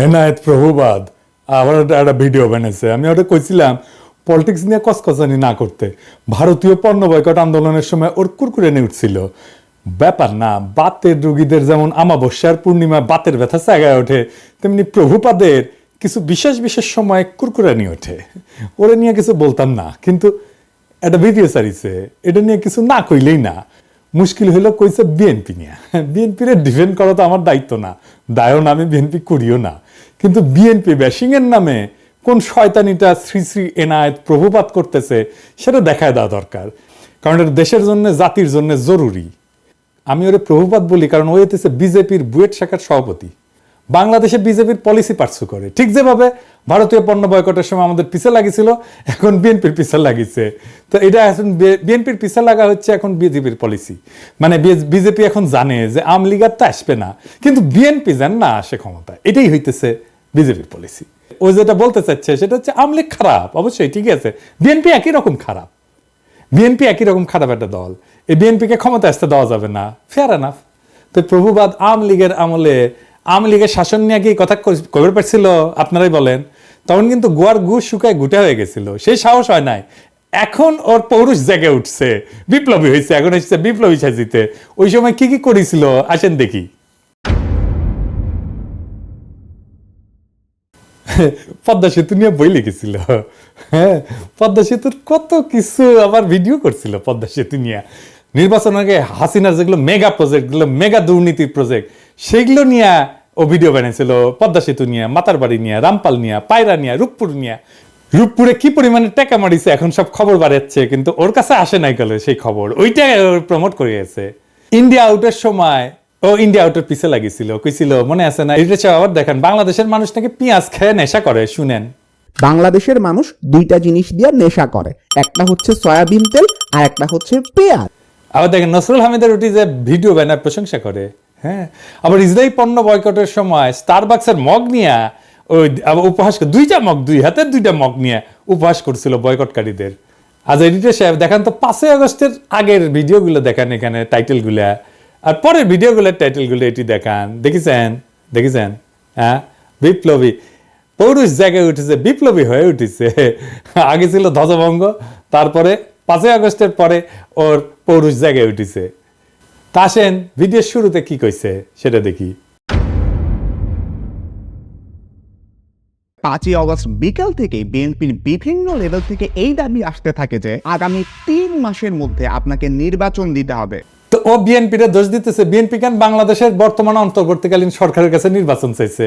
এনায়েত প্রভুবাদ আবার একটা ভিডিও বানিয়েছে। আমি ওটা কইছিলাম পলিটিক্স নিয়ে কসকসানি না করতে। ভারতীয় পণ্য বয়কট আন্দোলনের সময় ওর কুরকুরে উঠছিল। ব্যাপার না, বাতের রোগীদের যেমন আমাবস্যার পূর্ণিমা বাতের ব্যথা জায়গায় ওঠে, তেমনি প্রভুপাদের কিছু বিশেষ বিশেষ সময় কুরকুরানি ওঠে। ওরা নিয়ে কিছু বলতাম না, কিন্তু একটা ভিডিও সারিছে, এটা নিয়ে কিছু না কইলেই না। মুশকিল হইলো কইছে বিএনপি নিয়ে। বিএনপির ডিফেন্ড করা তো আমার দায়িত্ব না, দায়ও না, আমি বিএনপি করিও না। কিন্তু বিএনপি ব্যাশিং এর নামে কোন শয়তানিটা শ্রী শ্রী এনায়েত প্রভুপাত করতেছে সেটা দেখায় দেওয়া দরকার, কারণ এটা দেশের জন্য জাতির জন্য জরুরি। আমি ওরে প্রভুপাত বলি কারণ ও হইতেছে বিজেপির বুয়েট শাখার সভাপতি। বাংলাদেশে বিজেপির পলিসি পার্সু করে, ঠিক যেভাবে ভারতীয় পণ্য বয়কটের সময় আমাদের পিছে লাগিয়েছিল, এখন বিএনপির পিছে লাগিয়েছে। তো এটা এখন বিএনপির পিছে লাগা হচ্ছে এখন বিজেপির পলিসি। মানে বিজেপি এখন জানে যে আওয়ামী লীগ আর তো আসবে না, কিন্তু বিএনপি যেন না আসে ক্ষমতা, এটাই হইতেছে বিজেপির পলিসি। ও যেটা বলতে চাচ্ছে সেটা হচ্ছে আওয়ামী লীগ খারাপ, অবশ্যই ঠিক আছে, বিএনপি একই রকম খারাপ। বিএনপি একই রকম খারাপ একটা দল, এই বিএনপিকে ক্ষমতা আসতে দেওয়া যাবে না, ফেয়ার এনাফ। তো প্রভুবাদ আওয়ামী লীগের আমলে আওয়ামী লীগের শাসন নিয়ে কি কথা কবে পারছিল আপনারাই বলেন? তখন কিন্তু গোয়ার গু শুকায় গুটা হয়ে গেছিল, সেই সাহস হয় নাই। এখন ওর পৌরুষ জেগে উঠছে, বিপ্লবী হয়েছে, এখন এসেছে বিপ্লবী সাজিতে। ওই সময় কি কি করেছিল আসেন দেখি। পদ্মা সেতু নিয়ে বই লিখেছিল, হ্যাঁ, পদ্মা সেতুর কত কিছু আবার ভিডিও করছিল পদ্মা সেতু নিয়ে। নির্বাচন আগে হাসিনার যেগুলো মেগা প্রজেক্ট, গুলো মেগা দুর্নীতির প্রজেক্ট, সেগুলো নিয়ে ও ভিডিও বানিয়েছিল। পদ্মা সেতু নিয়ে, মাতারবাড়ি নিয়ে, রামপাল নিয়ে, পায়রা নিয়ে, রূপপুর নিয়ে। রূপপুরে কি পরিমাণে টাকা মারিছে এখন সব খবর বাড়াচ্ছে, কিন্তু ওর কাছে আসে নাই গেল সেই খবর, ওইটা প্রমোট করে গেছে। ইন্ডিয়া আউটের সময় ও ইন্ডিয়া আউটের পিছে লাগিয়েছিল, কইছিল মনে আছে না? এটা আবার দেখেন, বাংলাদেশের মানুষ নাকি পেঁয়াজ খেয়ে নেশা করে। শুনেন, বাংলাদেশের মানুষ দুইটা জিনিস দিয়ে নেশা করে, একটা হচ্ছে সয়াবিন তেল আর একটা হচ্ছে পেঁয়াজ। আবার দেখেন নসরুল হামিদের ওটি যে ভিডিও ব্যানার প্রশংসা করে, হ্যাঁ। আবার ইসরায়েল পণ্য বয়কটের সময় স্টারবাক্সের মগ নিয়ে ওই উপহাস, দুইটা মগ, দুই হাতের দুইটা মগ নিয়ে উপহাস করছিল বয়কটকারীদের। আজ এডিটর সাহেব দেখান তো 5ই আগস্টের আগের ভিডিওগুলো দেখান, এখানে টাইটেলগুলা, আর পরের ভিডিওগুলোর টাইটেলগুলো এটি দেখান। দেখেছেন? হ্যাঁ, বিপ্লবী পৌরুষ জায়গায় উঠেছে, বিপ্লবী হয়ে উঠেছে। আগে ছিল ধ্বজভঙ্গ, তারপরে 5ই আগস্টের পরে ওর পৌরুষ জায়গায় উঠেছে। তা আসেন ভিডিওর শুরুতে কি কইছে সেটা দেখি। 5ই অগস্ট বিকাল থেকে বিএনপির বিভিন্ন লেভেল থেকে এই দাবি আসতে থাকে যে আগামী 3 মাসের মধ্যে আপনাকে নির্বাচন দিতে হবে। তো ও বিএনপির দোষ দিতেছে। বিএনপি কেন বাংলাদেশের বর্তমান অন্তর্বর্তীকালীন সরকারের কাছে নির্বাচন চাইছে?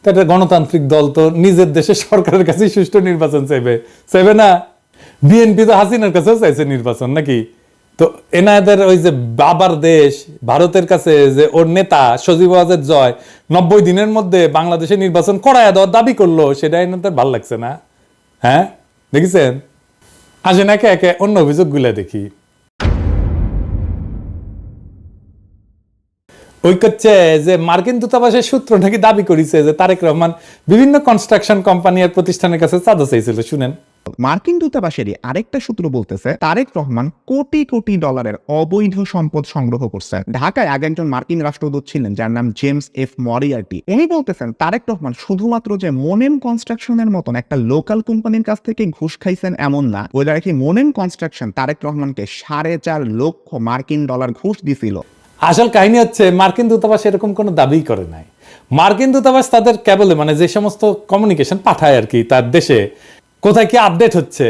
তো একটা গণতান্ত্রিক দল তো নিজের দেশের সরকারের কাছে সুষ্ঠু নির্বাচন চাইবে না? বিএনপি তো হাসিনার কাছেও চাইছে নির্বাচন নাকি? তো এনাদের ওই যে বাবার দেশ ভারতের কাছে যে ওর নেতা সজীব ওয়াজেদ জয় 90 দিনের মধ্যে বাংলাদেশে নির্বাচন করায় দেওয়ার দাবি করলো, সেটা এনাদের ভালো লাগছে না? হ্যাঁ, দেখেছেন? আসেন একে একে অন্য অভিযোগগুলো দেখি। ওই করছে যে মার্কিন দূতাবাসের সূত্র নাকি দাবি করেছে যে তারেক রহমান বিভিন্ন কনস্ট্রাকশন কোম্পানি আর প্রতিষ্ঠানের কাছে চাঁদা চাইছিল। শুনেন, মার্কিন দূতাবাসেরই আরেকটা সূত্র বলতেছে তারেক রহমান কোটি কোটি ডলারের অবৈধ সম্পদ সংগ্রহ করছেন। ঢাকায় আগে একজন মার্কিন রাষ্ট্রদূত ছিলেন যার নাম জেমস এফ মরিয়ার্টি। উনি বলতেছেন তারেক রহমান শুধুমাত্র যে মোনেম কনস্ট্রাকশনের মতন একটা লোকাল কোম্পানির কাছ থেকে ঘুষ খাইছেন এমন না, ওই কি মোনেম কনস্ট্রাকশন তারেক রহমানকে 4.5 লক্ষ মার্কিন ডলার ঘুষ দিছিল। আসল কাহিনী হচ্ছে মার্কিন দূতাবাস এরকম কোনো দাবি করে নাই। মার্কিন দূতাবাস তাদের কেবলে মানে যে সমস্ত কমিউনিকেশন পাঠায় আর কি, তার দেশে কোথায় কি আপডেট হচ্ছে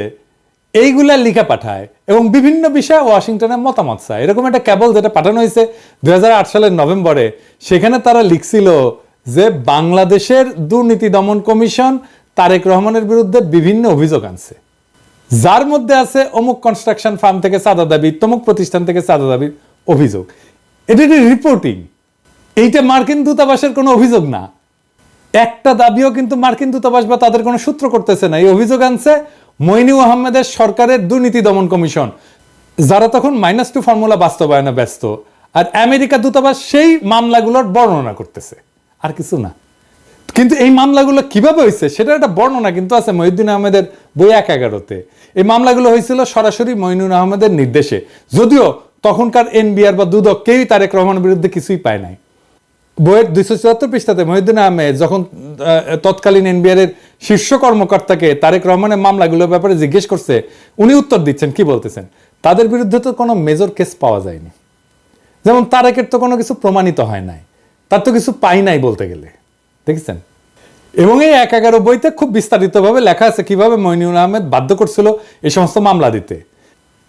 এইগুলা লিখা পাঠায় এবং বিভিন্ন বিষয়ে ওয়াশিংটনের মতামত চায়। এরকম একটা কেবল যেটা পাঠানো হয়েছে 2008 সালের নভেম্বরে, সেখানে তারা লিখছিল যে বাংলাদেশের দুর্নীতি দমন কমিশন তারেক রহমানের বিরুদ্ধে বিভিন্ন অভিযোগ আনছে, যার মধ্যে আছে অমুক কনস্ট্রাকশন ফার্ম থেকে চাঁদা দাবি, তমুক প্রতিষ্ঠান থেকে চাঁদা দাবির অভিযোগ। এটা রিপোর্টিং, এইটা মার্কিন দূতাবাসের কোনো অভিযোগ না। একটা দাবিও কিন্তু মার্কিন দূতাবাস বা তাদের কোনো সূত্র করতেছে না। এই অভিযোগ আনছে মইনুল আহমেদের সরকারের দুর্নীতি দমন কমিশন, যারা তখন -2 ফর্মুলা বাস্তবায়নে ব্যস্ত, আর আমেরিকা দূতাবাস সেই মামলাগুলোর বর্ণনা করতেছে, আর কিছু না। কিন্তু এই মামলাগুলো কিভাবে হয়েছে সেটা একটা বর্ণনা কিন্তু আছে মহিউদ্দিন আহমেদের বই 1/11-তে। এই মামলাগুলো হয়েছিল সরাসরি মইনুল আহমেদের নির্দেশে, যদিও তখনকার এনবিআর বা দুদক কেউই তারেক রহমানের বিরুদ্ধে কিছুই পায় নাই। বইয়ের 274 পৃষ্ঠাতে মহিউদ্দিন আহমেদ যখন তৎকালীন এনবিআর এর শীর্ষ কর্মকর্তাকে তারেক রহমানের মামলাগুলোর ব্যাপারে জিজ্ঞেস করছে, উনি উত্তর দিচ্ছেন, কি বলতেছেন, তাদের বিরুদ্ধে তো কোনো মেজর কেস পাওয়া যায়নি, যেমন তারেকের তো কোনো কিছু প্রমাণিত হয় নাই, তার তো কিছু পাই নাই বলতে গেলে, দেখেছেন। এবং এই 1/11 বইতে খুব বিস্তারিতভাবে লেখা আছে কিভাবে মইনুল আহমেদ বাধ্য করছিল এই সমস্ত মামলা দিতে।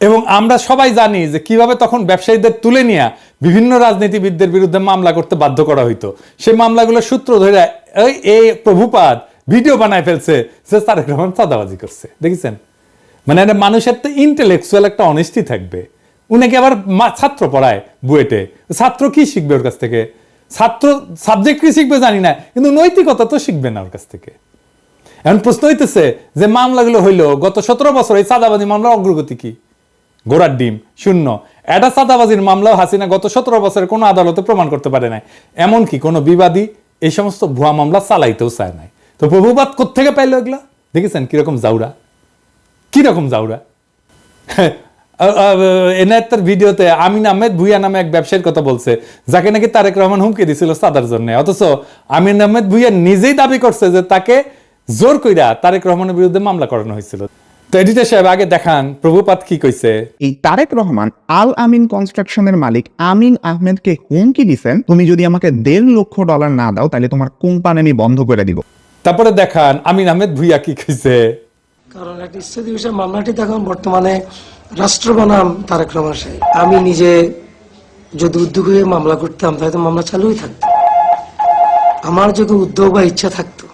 এবং আমরা সবাই জানি যে কিভাবে তখন ব্যবসায়ীদের তুলে নিয়ে বিভিন্ন রাজনীতিবিদদের বিরুদ্ধে মামলা করতে বাধ্য করা হইতো। সেই মামলাগুলোর সূত্র ধরে এই প্রভুপাদ ভিডিও বানায় ফেলছে যে তারেক রহমান চাঁদাবাজি করছে, দেখেছেন। মানে মানুষের তো ইন্টেলেকচুয়াল একটা অনেস্টি থাকবে। উনাকে আবার ছাত্র পড়ায় বুয়েটে, ছাত্র কি শিখবে ওর কাছ থেকে? ছাত্র সাবজেক্ট কি শিখবে জানি না, কিন্তু নৈতিকতা তো শিখবে না ওর কাছ থেকে। এখন প্রশ্ন হইতেছে যে মামলাগুলো হইলো গত 17 বছর, এই চাঁদাবাজি মামলার অগ্রগতি কি? গোড়ার ডিম, শূন্য। এটা চাঁদাবাজির মামলাও হাসিনা গত 17 বছরে কোনো আদালতে প্রমাণ করতে পারে নাই, এমনকি কোনো বিবাদী এই সমস্ত ভুয়া মামলা চালাইতেও চায় নাই। তো প্রভুবাদ কোত্থেকে পাইলো এগুলা? দেখেছেন কিরকম জাউরা, কিরকম জাউরা। এনায়েতের ভিডিওতে আমিন আহমেদ ভুইয়া নামে এক ব্যবসায়ীর কথা বলছে, যাকে নাকি তারেক রহমান হুমকি দিছিল চাঁদার জন্য। অথচ আমিন আহমেদ ভুইয়া নিজেই দাবি করছে যে তাকে জোর কইরা তারেক রহমানের বিরুদ্ধে মামলা করানো হয়েছিল। তো এডিটর সাহেব আগে দেখান প্রভুপাত কি কইছে। এই তারেক রহমান আল আমিন কনস্ট্রাকশনের মালিক আমিন আহমেদকে হুমকি দিছেন, তুমি যদি আমাকে $1.5 লক্ষ না দাও তাহলে তোমার কোম্পানি আমি বন্ধ করে দিব। তারপরে দেখান আমিন আহমেদ ভুইয়া কি কইছে। কারণ একটা ইস্যুতি বিষয় মামলাটি দেখুন বর্তমানে রাষ্ট্র বনাম তারেক রহমান সাহেব। আমি নিজে যদি উদ্যোগ হয়ে মামলা করতাম তাহলে তো মামলা চালুই থাকতো। আমার যদি উদ্যোগ বা ইচ্ছা থাকতো,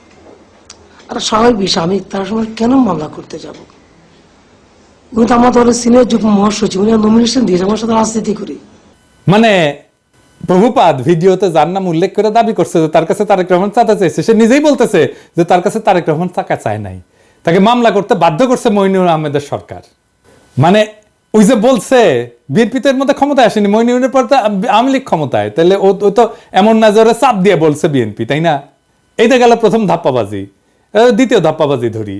আর স্বাভাবিক বিষয়, আমি তার সময় কেন মামলা করতে যাব? উনি তো আমার দলের সিনিয়র যুগ্ম মহাসচিব, উনি নমিনেশন দিয়েছে, আমার সাথে রাজনীতি করি। মানে প্রভুপাদ ভিডিওতে যার নাম উল্লেখ করে দাবি করছে যে তার কাছে তারেক রহমান চাঁদা চাইছে, সে নিজেই বলতেছে যে তার কাছে তারেক রহমান টাকা চায় নাই, তাকে মামলা করতে বাধ্য করছে মইনুল আহমেদের সরকার। মানে ওই যে বলছে বিএনপি তো এর মধ্যে ক্ষমতায় আসেনি, মইনুলের পর তো আওয়ামী লীগ ক্ষমতায়, তাহলে ও তো এমন না যে ওরা চাপ দিয়ে বলছে বিএনপি, তাই না? এইটা গেল প্রথম ধাপ্পাবাজি। দ্বিতীয় ধাপ্পাবাজি ধরি,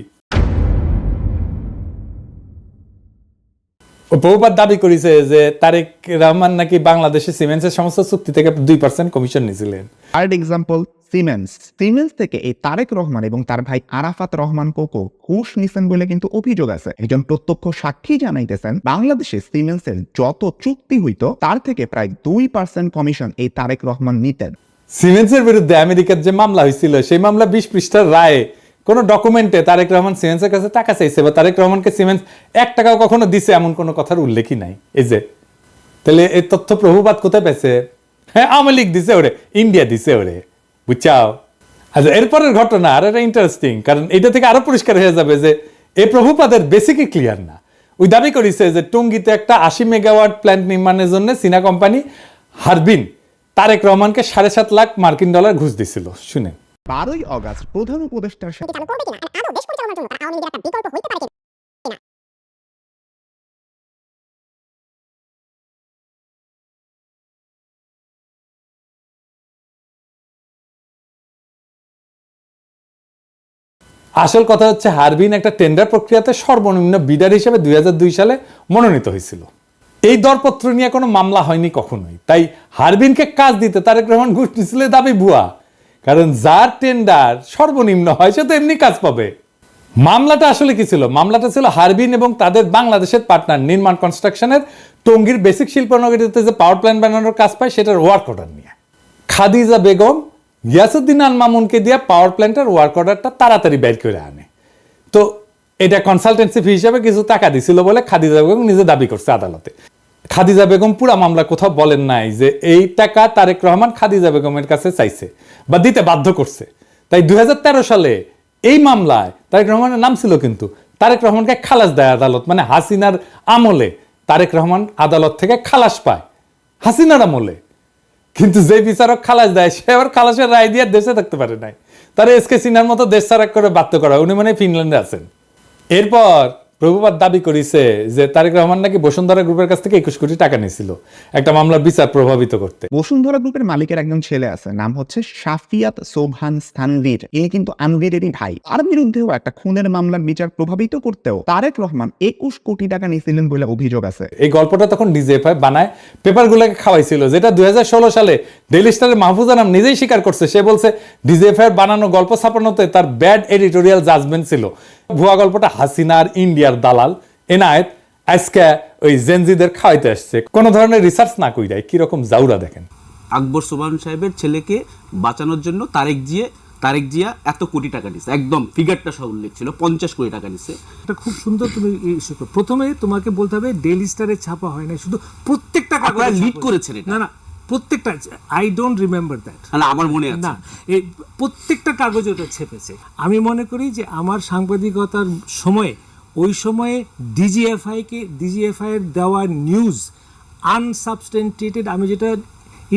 প্রভুপাত দাবি করেছে যে তারেক রহমান নাকি বাংলাদেশের সিমেন্টসের সমস্ত চুক্তি থেকে 2% কমিশন নিয়েছিলেন। থার্ড এক্সাম্পল সিমেন্স থেকে এই তারেক রহমান এবং তার ভাই আরাফাত রহমান কোকো ঘুষ নিছেন বলে কিন্তু অভিযোগ আছে। একজন প্রত্যক্ষ সাক্ষী জানাইতেছেন বাংলাদেশে সিমেন্সের যত চুক্তি হইতো তার থেকে প্রায় 2% কমিশন এই তারেক রহমান নিতেন। সিমেন্সের বিরুদ্ধে আমেরিকার যে মামলা হয়েছিল সেই মামলা 20 পৃষ্ঠার রায়ে কোন ডকুমেন্টে তারেক রহমান সিমেন্সের কাছে টাকা চাইছে বা তারেক রহমানকে সিমেন্স 1 টাকাও কখনো দিছে এমন কোনো কথার উল্লেখই নাই। এই যে তাহলে এই তথ্য প্রভুপাত কোথায় পেয়েছে? হ্যাঁ, আওয়ামী লীগ দিছে ওরে, ইন্ডিয়া দিছে ওরে, বুঝছাও। আচ্ছা, এরপরের ঘটনা আর এটা ইন্টারেস্টিং, কারণ এটা থেকে আরো পরিষ্কার হয়ে যাবে যে এই প্রভুপাদের বেসিকই ক্লিয়ার না। ওই দাবি করেছে যে টঙ্গীতে একটা 80 মেগাওয়াট প্ল্যান্ট নির্মাণের জন্য চীনা কোম্পানি হারবিন তারেক রহমানকে $7.5 লাখ মার্কিন ডলার ঘুষ দিছিল। শুনে 12ই অগাস্ট প্রধান উপদেষ্টার সাথে চালু করবে কিনা, আদৌ দেশ পরিচালনার জন্য তার আওয়ামী লীগের একটা বিকল্প হইতে পারে কিনা। আসল কথা হচ্ছে হারবিন একটা টেন্ডার প্রক্রিয়াতে সর্বনিম্ন বিডার হিসেবে 2002 সালে মনোনীত হয়েছিল। এই দরপত্র নিয়ে কোনো মামলা হয়নি কখনোই। তাই হারবিনকে কাজ দিতে তারেক রহমান ঘুষ নিছিল দাবি ভুয়া, কারণ যার টেন্ডার সর্বনিম্ন হয় সে তো এমনি কাজ পাবে। মামলাটা আসলে কি ছিল? মামলাটা ছিল হারবিন এবং তাদের বাংলাদেশের পার্টনার নির্মাণ কনস্ট্রাকশনের টঙ্গীর বেসিক শিল্পনগরীতে যে পাওয়ার প্ল্যান্ট বানানোর কাজ পায় সেটার ওয়ার্ক অর্ডার নিয়ে। খাদিজা বেগম গিয়াসউদ্দিন আল মামুনকে দিয়ে পাওয়ার প্ল্যান্টের ওয়ার্ক অর্ডারটা তাড়াতাড়ি বের করে আনে। তো এটা কনসালটেন্সি ফি হিসাবে কিছু টাকা দিছিল বলে খাদিজা বেগম নিজে দাবি করছে আদালতে। খাদিজা বেগম পুরা মামলা কোথাও বলেন নাই যে এই টাকা তারেক রহমান খাদিজা বেগমের কাছে চাইছে বা দিতে বাধ্য করছে। তাই 2013 সালে এই মামলায় তারেক রহমানের নাম ছিল, কিন্তু তারেক রহমানকে খালাস দেয় আদালত। মানে হাসিনার আমলে তারেক রহমান আদালত থেকে খালাস পায়, হাসিনার আমলে। কিন্তু যে বিচারক খালাস দেয় সে আবার খালাসের রায় দিয়ে দেশে থাকতে পারে নাই, তারা এসকে সিনহার মতো দেশ ছাড়া করে বাধ্য করা। উনি মানে ফিনল্যান্ডে আছেন। এরপর প্রভুপাদ দাবি করেছে যে তারেক রহমান নাকি বসুন্ধরা গ্রুপের কাছ থেকে 21 কোটি টাকা নিয়েছিল একটা মামলার বিচার প্রভাবিত করতে। বসুন্ধরা গ্রুপের মালিকের একজন ছেলে আছে, নাম হচ্ছে শাফিয়াত সোবহান স্থানভীর। ইনি কিন্তু আনভীরেরই ভাই। আর বিরুদ্ধেও একটা খুনের মামলার বিচার প্রভাবিত করতেও তারেক রহমান 21 কোটি টাকা নিয়েছিলেন বলে অভিযোগ আছে। এই গল্পটা তখন ডিজিএফআই বানায় পেপারগুলোকে খাওয়াইছিল, যেটা 2016 সালে ডেইলি স্টারের মাহফুজ আনাম নিজেই স্বীকার করছে। সে বলছে ডিজিএফআই বানানো গল্প ছাপানোতে তার ব্যাড এডিটোরিয়াল জাজমেন্ট ছিল। ভুয়া গল্পটা হাসিনার ইন্ডিয়ার দালাল এনায়েত আজকে ওই জেনজিদের খাওয়াইতে আসছে, কোনো ধরনের রিসার্চ না কইরাই কিরকম জাউরা দেখেন। আকবর সোবহান সাহেবের ছেলেকে বাঁচানোর জন্য তারেক জিয়া এত কোটি টাকা দিচ্ছে, একদম ফিগারটা সহ উল্লেখ ছিল, 50 কোটি টাকা দিচ্ছে। এটা খুব সুন্দর। তুমি প্রথমে তোমাকে বলতে হবে ডেইলি স্টারে ছাপা হয় না, শুধু প্রত্যেকটা কাগজে লিড করেছেন এটা। না প্রত্যেকটা, আই ডোন্ট রিমেম্বার দ্যাট। না আমার মনে আছে না, এই প্রত্যেকটা কাগজে ওটা ছেপেছে। আমি মনে করি যে আমার সাংবাদিকতার সময়ে ওই সময়ে ডিজিএফআই এর দেওয়া নিউজ আনসাবস্টেন্টেটেড, আমি যেটা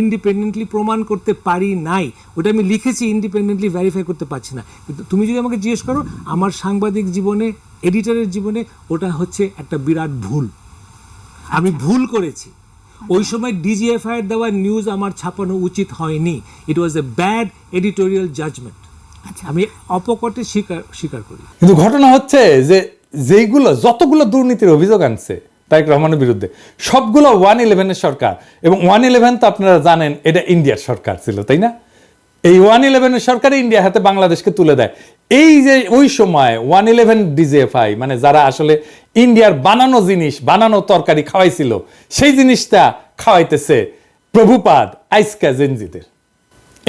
ইন্ডিপেন্ডেন্টলি প্রমাণ করতে পারি নাই, ওটা আমি লিখেছি, ইন্ডিপেন্ডেন্টলি ভেরিফাই করতে পারছি না। কিন্তু তুমি যদি আমাকে জিজ্ঞেস করো আমার সাংবাদিক জীবনে, এডিটরের জীবনে ওটা হচ্ছে একটা বিরাট ভুল। আমি ভুল করেছি। ওই সময় ডিজিএফআই এর দেওয়া নিউজ আমার ছাপানো উচিত হয়নি। ইট ওয়াজ এ ব্যাড এডিটোরিয়াল জাজমেন্ট। আমি অপকটে স্বীকার করি। কিন্তু ঘটনা হচ্ছে যে যতগুলো দুর্নীতির অভিযোগ আনছে তারেক রহমানের বিরুদ্ধে, সবগুলো 111 সরকার, এবং 111 তো আপনারা জানেন এটা ইন্ডিয়ার সরকার ছিল, তাই না? এই 111 সরকার ইন্ডিয়া হাতে বাংলাদেশকে তুলে দেয়। এই যে ওই সময় 111 ডিজিএফআই মানে যারা আসলে ইন্ডিয়ার বানানো জিনিস, বানানো তরকারি খাওয়াইছিল, সেই জিনিসটা খাওয়াইতেছে প্রভুপাদ আইসকা জেনজিদের।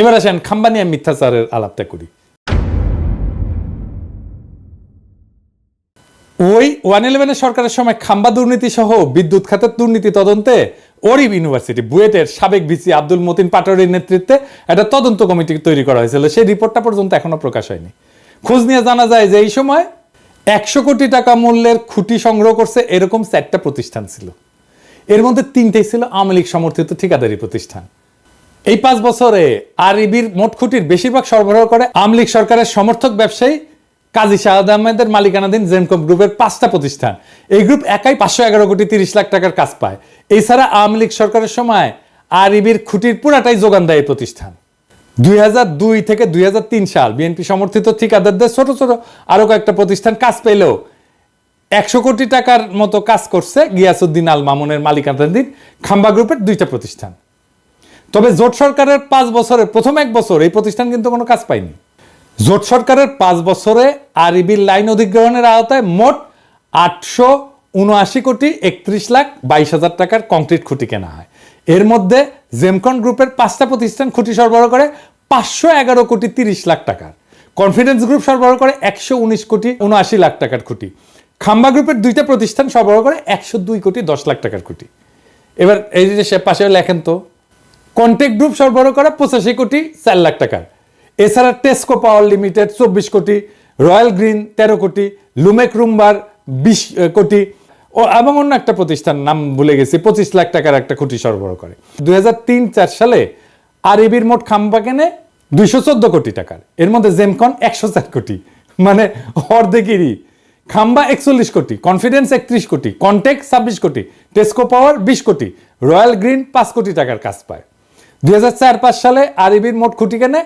এবার আসেন খাম্বানিয়া মিথ্যাচারের আলাপটা করি। ওই 111 সরকারের সময় খাম্বা দুর্নীতি সহ বিদ্যুৎ খাতের দুর্নীতি তদন্তে ওরিব ইউনিভার্সিটি বুয়েটের সাবেক ভিসি আব্দুল মতিন পাটোয়ারির নেতৃত্বে একটা তদন্ত কমিটি তৈরি করা হয়েছিল। সেই রিপোর্টটা পর্যন্ত এখনো প্রকাশ হয়নি। খোঁজ নিয়ে জানা যায় যে এই সময় 100 কোটি টাকা মূল্যের খুঁটি সংগ্রহ করছে এরকম 4টা প্রতিষ্ঠান ছিল। এর মধ্যে 3টেই ছিল আওয়ামী লীগ সমর্থিত ঠিকাদারি প্রতিষ্ঠান। এই 5 বছরে আরইবির মোট খুঁটির বেশিরভাগ সরবরাহ করে আওয়ামী লীগ সরকারের সমর্থক ব্যবসায়ী কাজী শাহাদ আহমেদের মালিকানাধীন জেনকম গ্রুপের 5টা প্রতিষ্ঠান। এই গ্রুপ একাই 511 কোটি 30 লাখ টাকার কাজ পায়। এছাড়া আওয়ামী লীগ সরকারের সময় আরইবির খুঁটির পুরাটাই যোগান দেয় এই প্রতিষ্ঠান। 2002 থেকে 2003 সাল বিএনপি সমর্থিত ঠিকাদারদের ছোট ছোট আরো কয়েকটা প্রতিষ্ঠান কাজ পেলেও 100 কোটি টাকার মতো কাজ করছে গিয়াসউদ্দিন আল মামুনের মালিকানাধীন খাম্বা গ্রুপের 2টা প্রতিষ্ঠান। তবে জোট সরকারের 5 বছরের প্রথম 1 বছর এই প্রতিষ্ঠান কিন্তু কোনো কাজ পায়নি। জোট সরকারের 5 বছরে আরইবির লাইন অধিগ্রহণের আওতায় মোট 879 কোটি 31 লাখ 22 হাজার টাকার কংক্রিট খুঁটি কেনা হয়। এর মধ্যে জেমকন গ্রুপের 5টা প্রতিষ্ঠান খুঁটি সরবরাহ করে 511 কোটি 30 লাখ টাকার, কনফিডেন্স গ্রুপ সরবরাহ করে 119 কোটি 79 লাখ টাকার খুঁটি, খাম্বা গ্রুপের 2টা প্রতিষ্ঠান সরবরাহ করে 102 কোটি 10 লাখ টাকার খুঁটি। এবার এই যে সে পাশে লেখেন তো, কন্টেক্ট গ্রুপ সরবরাহ করে 85 কোটি 4 লাখ টাকার। এছাড়া টেস্কো পাওয়ার লিমিটেড 24 কোটি, রয়্যাল গ্রিন 13 কোটি, লুমেক রুম্বার 20 কোটি ও এবং অন্য একটা প্রতিষ্ঠান নাম ভুলে গেছি 25 লাখ টাকার একটা খুঁটি সরবরাহ করে। 2003-4 সালে আরইবির মোট খাম্বা কেনে 214 কোটি টাকার। এর মধ্যে জেমকন 104 কোটি, মানে অর্ধেকেরই। খাম্বা 41 কোটি, কনফিডেন্স 31 কোটি, কন্টেক্ট 26 কোটি, টেস্কো পাওয়ার 20 কোটি, রয়্যাল গ্রিন 5 কোটি টাকার কাজ পায়। 2004-5 সালে আরইবির মোট খুঁটি কেনে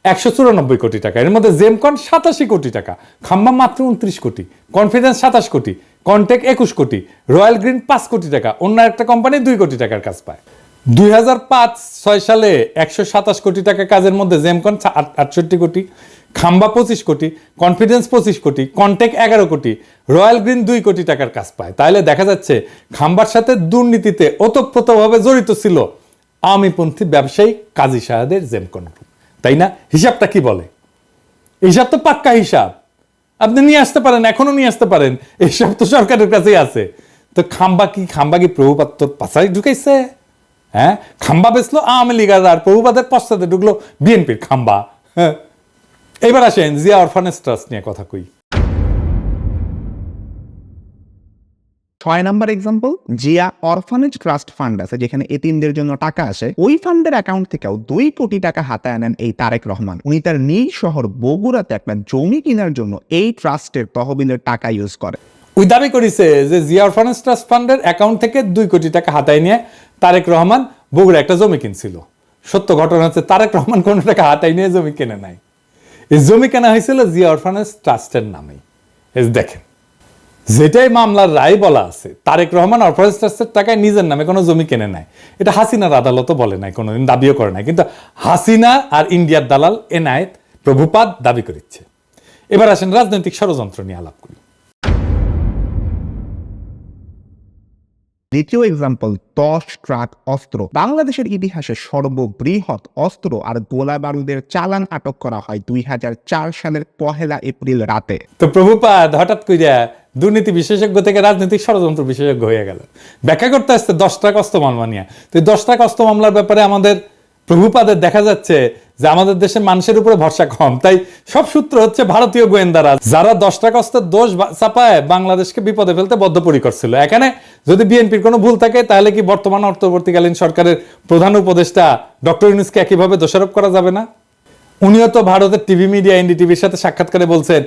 194 কোটি টাকা। এর মধ্যে জেমকন 87 কোটি টাকা, খাম্বা মাত্র 29 কোটি, কনফিডেন্স 27 কোটি, কন্টেক্ট 21 কোটি, রয়্যাল গ্রিন 5 কোটি টাকা, অন্য একটা কোম্পানি 2 কোটি টাকার কাজ পায়। 2005-6 সালে 127 কোটি টাকা কাজের মধ্যে জেমকন 68 কোটি, খাম্বা 25 কোটি, কনফিডেন্স 25 কোটি, কন্টেক্ট 11 কোটি, রয়্যাল গ্রিন 2 কোটি টাকার কাজ পায়। তাহলে দেখা যাচ্ছে খাম্বার সাথে দুর্নীতিতে ওতপ্রোতভাবে জড়িত ছিল আওয়ামীপন্থী ব্যবসায়ী কাজী শাহাদের জেমকন গ্রুপ, তাই না? হিসাবটা কি বলে? হিসাব তো পাক্কা হিসাব, আপনি নিয়ে আসতে পারেন, এখনো নিয়ে আসতে পারেন, এইসব তো সরকারের কাছেই আছে। তো খাম্বা কি প্রভুপাত পাশায় ঢুকাইছে? হ্যাঁ, খাম্বা বেচলো আওয়ামী লীগ আর প্রভুপাতের পশ্চাতে ঢুকলো বিএনপির খাম্বা। হ্যাঁ, এবার আসেন জিয়া অরফানেজ ট্রাস্ট নিয়ে কথা কই। 6 number example, Zia orphanage trust fund আছে যেখানে এতিমদের জন্য টাকা আসে। ওই ফান্ডের অ্যাকাউন্ট থেকেও 2 কোটি টাকা হাতায় আনেন এই তারেক রহমান। উনি তার নিজ শহর বগুড়াতে একটা জমি কেনার জন্য এই ট্রাস্টের তহবিলের টাকা ইউজ করে। ওই দাবি করেছে যে জিয়া অরফানেজ ট্রাস্ট ফান্ডের অ্যাকাউন্ট থেকে 2 কোটি টাকা হাতায় নিয়ে তারেক রহমান বগুড়া একটা জমি কিনছিল। সত্য ঘটনা হচ্ছে তারেক রহমান কোনো টাকা হাতায় নিয়ে জমি কেনে নাই, এই জমি কেনা হয়েছিল জিয়া অরফানেজ ট্রাস্টের নামে। দেখেন, যেটাই মামলার রায় বলা আছে, তারেক রহমান অরফানেজ ট্রাস্টের টাকায় নিজের নামে কোনো জমি কেনে নাই, এটা হাসিনার আদালতও বলে নাই, কোনোদিন দাবিও করে নাই, কিন্তু হাসিনা আর ইন্ডিয়ার দালাল এনায়েত প্রভুপাদ দাবি করেছে। এবার আসেন রাজনৈতিক ষড়যন্ত্র নিয়ে আলাপ করি। দ্বিতীয় এক্সাম্পল, 10 ট্রাক অস্ত্র। বাংলাদেশের ইতিহাসে সর্ববৃহৎ অস্ত্র আর গোলা বারুদের চালান আটক করা হয় 2004 সালের 1 এপ্রিল রাতে। তো প্রভুপাদ হঠাৎ কইরা দুর্নীতি বিশেষজ্ঞ থেকে রাজনৈতিক ষড়যন্ত্র বিশেষজ্ঞ হয়ে গেল, ব্যাখ্যা করতে আসছে 10 ট্রাক অস্ত্র মামলা নিয়ে। তো 10 ট্রাক অস্ত্র মামলার ব্যাপারে আমাদের প্রভুপাদের দেখা যাচ্ছে যে আমাদের দেশের মানুষের উপরে ভরসা কম, তাই সব সূত্র হচ্ছে ভারতীয় গোয়েন্দারা, যারা 10 টাকা অস্ত্রের দোষ চাপায় বাংলাদেশকে বিপদে ফেলতে বদ্ধপরিকর ছিল। এখানে যদি বিএনপির কোনো ভুল থাকে, তাহলে কি বর্তমান অন্তর্বর্তীকালীন সরকারের প্রধান উপদেষ্টা ডক্টর ইউনূসকে একইভাবে দোষারোপ করা যাবে না? উনিও তো ভারতের টিভি মিডিয়া এনডিটিভির সাথে সাক্ষাৎকারে বলছেন,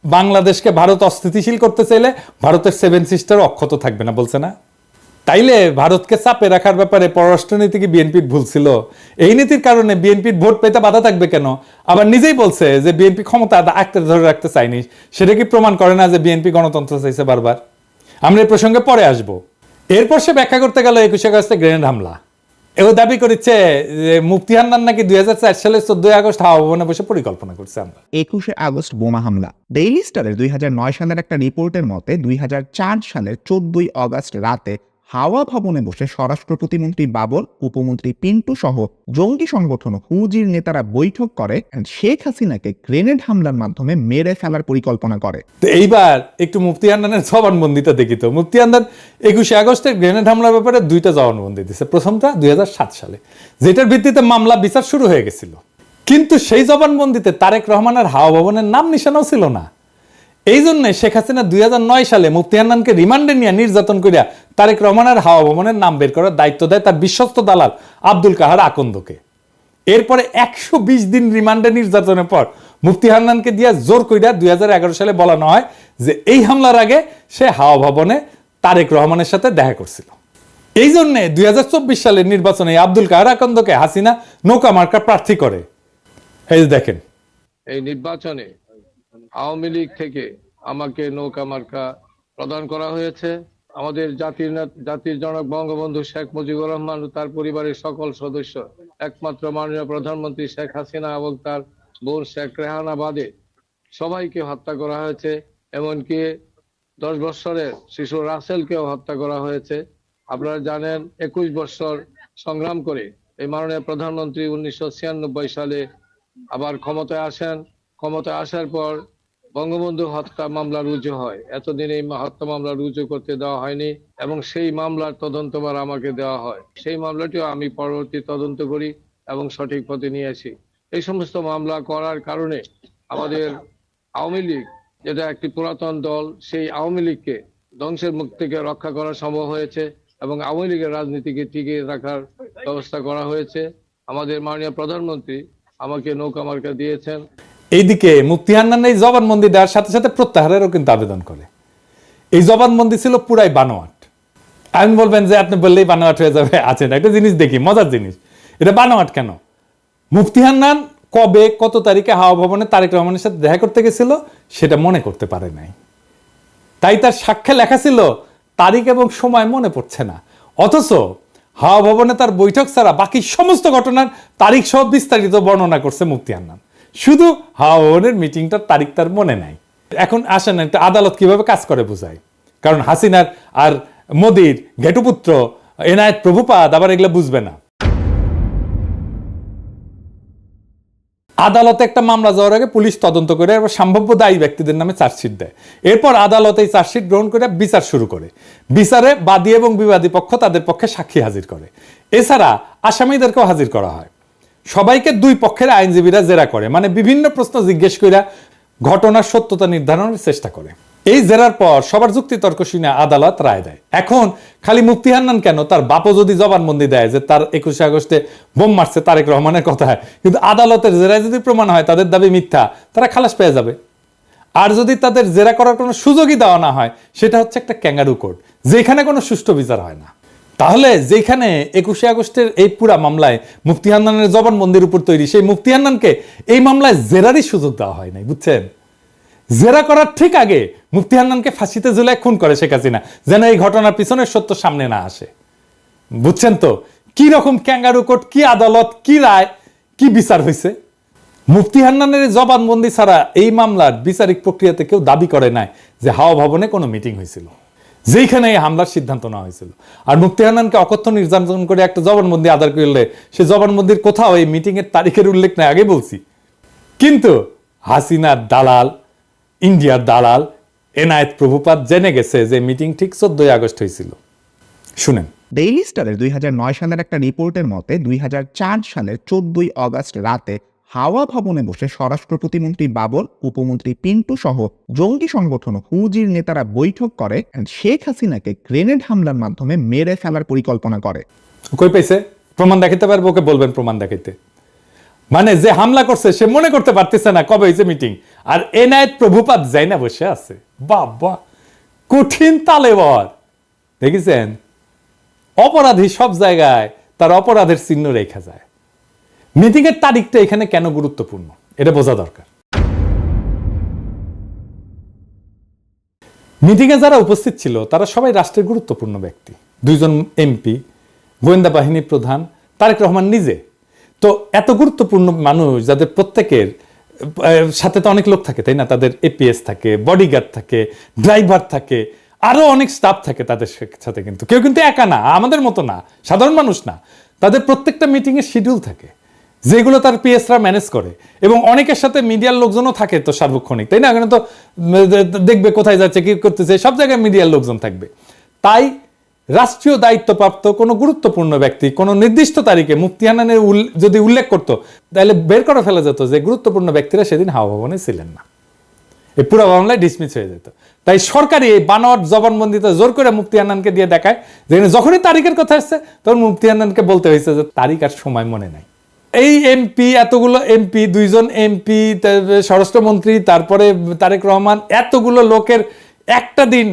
বাংলাদেশকে ভারত অস্থিতিশীল করতে চাইলে ভারতের 7 সিস্টার অক্ষত থাকবে না, বলছে না? তাইলে ভারতকে চাপে রাখার ব্যাপারে পররাষ্ট্রনীতি কি বিএনপির ভুল ছিল? এই নীতির কারণে বিএনপির ভোট পেতে বাধা থাকবে কেন? আবার নিজেই বলছে যে বিএনপি ক্ষমতা আঁকড়ে ধরে রাখতে চায়নি, সেটা কি প্রমাণ করে না যে বিএনপি গণতন্ত্র চাইছে বারবার? আমরা এই প্রসঙ্গে পরে আসব। এরপর সে ব্যাখ্যা করতে গেল 21 আগস্টে গ্রেনেড হামলা। এও দাবি করেছে যে মুফতি হান্নান নাকি 2004 সালের 14 আগস্ট হাওয়া ভবনে বসে পরিকল্পনা করছে। আমরা 21 আগস্ট বোমা হামলা। ডেইলি স্টারের 2009 সালের একটা রিপোর্টের মতে 2004 সালের 14 আগস্ট রাতে হাওয়া ভবনে বসে স্বরাষ্ট্র প্রতিমন্ত্রী বাবর, উপমন্ত্রী পিন্টু সহ জঙ্গি সংগঠন হুজির নেতারা বৈঠক করে শেখ হাসিনাকে গ্রেনেড হামলার মাধ্যমে মেরে ফেলার পরিকল্পনা করে। তো এইবার একটু মুফতি হান্নানের জবানবন্দিটা দেখি তো। মুফতি হান্নান 21 আগস্টের গ্রেনেড হামলার ব্যাপারে 2টা জবানবন্দি দিয়েছে। প্রথমটা 2007 সালে, যেটার ভিত্তিতে মামলা বিচার শুরু হয়ে গেছিল, কিন্তু সেই জবানবন্দিতে তারেক রহমানের হাওয়া ভবনের নাম নিশানাও ছিল না। এই জন্য শেখ হাসিনা 2009 সালে মুফতি হান্নানকে রিমান্ডে নিয়ে নির্যাতন করিয়া তারেক রহমানের হাওয়া ভবনের নাম বের করার দায়িত্ব দেয় তার বিশ্বস্ত দালাল আব্দুল কাহার আকন্দকে। এরপরে 120 দিন রিমান্ডে নির্যাতনের পর মুফতি হান্নানকে দিয়া জোর কইরা 2011 সালে বলানো হয় যে এই হামলার আগে সে হাওয়া ভবনে তারেক রহমানের সাথে দেখা করছিল। এই জন্য 2024 সালের নির্বাচনে আব্দুল কাহার আকন্দকে হাসিনা নৌকা মার্কা প্রার্থী করে। এই দেখেন, এই নির্বাচনে আওয়ামী লীগ থেকে আমাকে নৌকা মার্কা প্রদান করা হয়েছে। আমাদের জাতির জনক বঙ্গবন্ধু শেখ মুজিবুর রহমান ও তার পরিবারের সকল সদস্য, একমাত্র মাননীয় প্রধানমন্ত্রী শেখ হাসিনা এবং তার বোন শেখ রেহানা বাদে সবাইকে হত্যা করা হয়েছে। এমনকি 10 বছরের শিশু রাসেলকেও হত্যা করা হয়েছে। আপনারা জানেন 21 বছর সংগ্রাম করে এই মাননীয় প্রধানমন্ত্রী 1996 সালে আবার ক্ষমতায় আসেন। ক্ষমতায় আসার পর বঙ্গবন্ধু হত্যা মামলা রুজু হয়। এতদিন এই হত্যা মামলা রুজু করতে দেওয়া হয়নি এবং সেই মামলার তদন্তভার আমাকে দেওয়া হয়। সেই মামলাটিও আমি পরবর্তী তদন্ত করি এবং সঠিক পথে নিয়ে আসি। এই সমস্ত মামলা করার কারণে আমাদের আওয়ামী লীগ, যেটা একটি পুরাতন দল, সেই আওয়ামী লীগকে ধ্বংসের মুখ থেকে রক্ষা করা সম্ভব হয়েছে এবং আওয়ামী লীগের রাজনীতিকে টিকিয়ে রাখার ব্যবস্থা করা হয়েছে। আমাদের মাননীয় প্রধানমন্ত্রী আমাকে নৌকা মার্কা দিয়েছেন। এইদিকে মুফতি হান্নান এই জবানবন্দি দেওয়ার সাথে সাথে প্রত্যাহারেরও কিন্তু আবেদন করে। এই জবানবন্দি ছিল পুরাই বানোয়াট। আপনি বলবেন যে আপনি বললেই বানোয়াট হয়ে যাবে, আছে না একটা জিনিস দেখি, মজার জিনিস। এটা বানোয়াট কেন? মুফতি হান্নান কবে কত তারিখে হাওয়া ভবনে তারেক রহমানের সাথে দেখা করতে গেছিল সেটা মনে করতে পারে নাই, তাই তার সাক্ষ্যে লেখা ছিল তারিখ এবং সময় মনে পড়ছে না। অথচ হাওয়া ভবনে তার বৈঠক ছাড়া বাকি সমস্ত ঘটনার তারিখ সহ বিস্তারিত বর্ণনা করছে মুফতি হান্নান। শুধু হাওয়া ভবনের মিটিংটার তারিখ তার মনে নাই। এখন আসেন একটা আদালত কিভাবে কাজ করে বোঝায়, কারণ হাসিনার আর মোদির ঘেটুপুত্র এনায়েত প্রভুপাদ আবার এগুলো বুঝবে না। আদালতে একটা মামলা যাওয়ার আগে পুলিশ তদন্ত করে এবার সম্ভাব্য দায়ী ব্যক্তিদের নামে চার্জশিট দেয়। এরপর আদালত এই চার্জশিট গ্রহণ করে বিচার শুরু করে। বিচারে বাদী এবং বিবাদী পক্ষ তাদের পক্ষে সাক্ষী হাজির করে। এছাড়া আসামিদেরকেও হাজির করা হয়। সবাইকে দুই পক্ষের আইনজীবীরা জেরা করে, মানে বিভিন্ন প্রশ্ন জিজ্ঞেস করে ঘটনার সত্যতা নির্ধারণের চেষ্টা করে। এই জেরার পর সবার যুক্তি তর্ক শুনে আদালত রায় দেয়। এখন খালি মুফতি হান্নান কেন, তার বাপও যদি জবানবন্দি দেয় যে তার 21 আগস্টে বোম মারছে তারেক রহমানের কথায়, কিন্তু আদালতের জেরায় যদি প্রমাণ হয় তাদের দাবি মিথ্যা, তারা খালাস পেয়ে যাবে। আর যদি তাদের জেরা করার কোনো সুযোগই দেওয়া না হয়, সেটা হচ্ছে একটা ক্যাঙ্গারু কোর্ট, যেখানে কোনো সুষ্ঠু বিচার হয় না। তাহলে যেখানে 21শে আগস্টের এই পুরা মামলায় মুফতি হান্নানের জবানবন্দির উপর তৈরি, সেই মুফতি হান্নানকে এই মামলায় জেরারই সুযোগ দেওয়া হয় নাই, বুঝছেন? জেরা করার ঠিক আগে মুফতি হান্নানকে ফাঁসিতে ঝুলায় খুন করে শেখ হাসিনা, যেন এই ঘটনার পিছনের সত্য সামনে না আসে। বুঝছেন তো কি রকম ক্যাঙ্গারু কোর্ট, কি আদালত, কি রায়, কি বিচার হয়েছে? মুফতি হান্নানের জবানবন্দি ছাড়া এই মামলার বিচারিক প্রক্রিয়াতে কেউ দাবি করে নাই যে হাওয়া ভবনে কোনো মিটিং হয়েছিল, যেখানে এই হামলার সিদ্ধান্ত নেওয়া হয়েছিল। আর মুফতি হান্নানকে অকথ্য নির্যাতন করে একটা জবানবন্দি আদার করলে সে জবানবন্দির কোথাও এই মিটিং এর তারিখের উল্লেখ নাই, আগে বলছি। কিন্তু হাসিনার দালাল, ইন্ডিয়ার দালাল এনায়েত প্রভুপাত জেনে গেছে যে মিটিং ঠিক 14ই আগস্ট হয়েছিল। শুনেন, ডেইলি স্টারের 2009 সালের একটা রিপোর্টের মতে 2004 সালের 14ই আগস্ট রাতে হাওয়া ভবনে বসে স্বরাষ্ট্র প্রতিমন্ত্রী বাবর, উপমন্ত্রী পিন্টু সহ জঙ্গি সংগঠন হুজির নেতারা বৈঠক করে and শেখ হাসিনাকে গ্রেনেড হামলার মাধ্যমে মেরে ফেলার পরিকল্পনা করে। কই পাইছে? প্রমাণ দেখাইতে পারবো? ওকে বলবেন প্রমাণ দেখাইতে। মানে যে হামলা করছে সে মনে করতে পারতেছে না কবে হয়েছে মিটিং, আর এনায়েত প্রভুপাত যাই না বসে আছে। বাবা, কঠিন তালেবর। দেখেছেন, অপরাধী সব জায়গায় তার অপরাধের চিহ্ন রেখা যায়। মিটিং এর তারিখটা এখানে কেন গুরুত্বপূর্ণ এটা বোঝা দরকার। মিটিং এ যারা উপস্থিত ছিল তারা সবাই রাষ্ট্রের গুরুত্বপূর্ণ ব্যক্তি, 2 জন এমপি, গোয়েন্দা বাহিনী প্রধান, তারেক রহমান নিজে। তো এত গুরুত্বপূর্ণ মানুষ যাদের প্রত্যেকের সাথে তো অনেক লোক থাকে, তাই না? তাদের এপিএস থাকে, বডিগার্ড থাকে, ড্রাইভার থাকে, আরো অনেক স্টাফ থাকে তাদের সাথে। কিন্তু কেউ কিন্তু একা না, আমাদের মতো না, সাধারণ মানুষ না। তাদের প্রত্যেকটা মিটিং এর শিডিউল থাকে, যেগুলো তার পিএসরা ম্যানেজ করে, এবং অনেকের সাথে মিডিয়ার লোকজনও থাকে তো সার্বক্ষণিক, তাই না? এখানে তো দেখবে কোথায় যাচ্ছে, কি করতেছে, সব জায়গায় মিডিয়ার লোকজন থাকবে। তাই রাষ্ট্রীয় দায়িত্বপ্রাপ্ত কোনো গুরুত্বপূর্ণ ব্যক্তি কোনো নির্দিষ্ট তারিখে মুফতি হান্নানের যদি উল্লেখ করতো, তাহলে বের করে ফেলা যেত যে গুরুত্বপূর্ণ ব্যক্তিরা সেদিন হাওয়া ভবনে ছিলেন না, এই পুরো মামলায় ডিসমিস হয়ে যেত। তাই সরকারি এই বানোয়াট জবানবন্দিতে জোর করে মুফতি হান্নানকে দিয়ে দেখায়, যেখানে যখনই তারিখের কথা আসছে তখন মুফতি হান্নানকে বলতে হয়েছে যে তারিখ আর সময় মনে নাই। এই এমপি, এতগুলো এমপি, 2 জন এমপি, স্বরাষ্ট্রমন্ত্রী, তারপরে তারেক রহমান, এতগুলো লোকের একটা দিন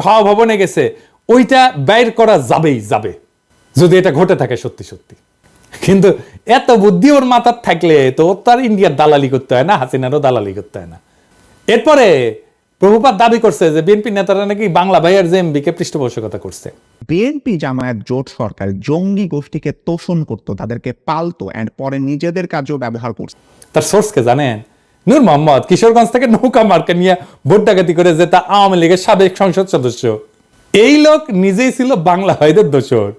হাওয়া ভবনে গেছে, ওইটা বাইর করা যাবেই যাবে যদি এটা ঘটে থাকে সত্যি সত্যি। কিন্তু এত বুদ্ধি ওর মাথার থাকলে তো ওর তার ইন্ডিয়ার দালালি করতে হয় না, হাসিনারও দালালি করতে হয় না। এরপরে প্রভুপাত দাবি করছে যে বিএনপি নেতারা নাকি বাংলা ভাইয়ের জেএমবিকে পৃষ্ঠপোষকতা করছে। বিএনপি জামায়াত জোট সরকার জঙ্গি গোষ্ঠীকে তোষণ করত, তাদেরকে পালতো এন্ড পরে নিজেদের কাজেও ব্যবহার করছে। তার সোর্সকে জানেন? নূর মোহাম্মদ কিশোরগঞ্জ থেকে নৌকা মার্কা নিয়ে ভোট ডাকাতি করে যে তা আওয়ামী লীগের সাবেক সংসদ সদস্য। এই লোক নিজেই ছিল বাংলা ভাইদের দোসর।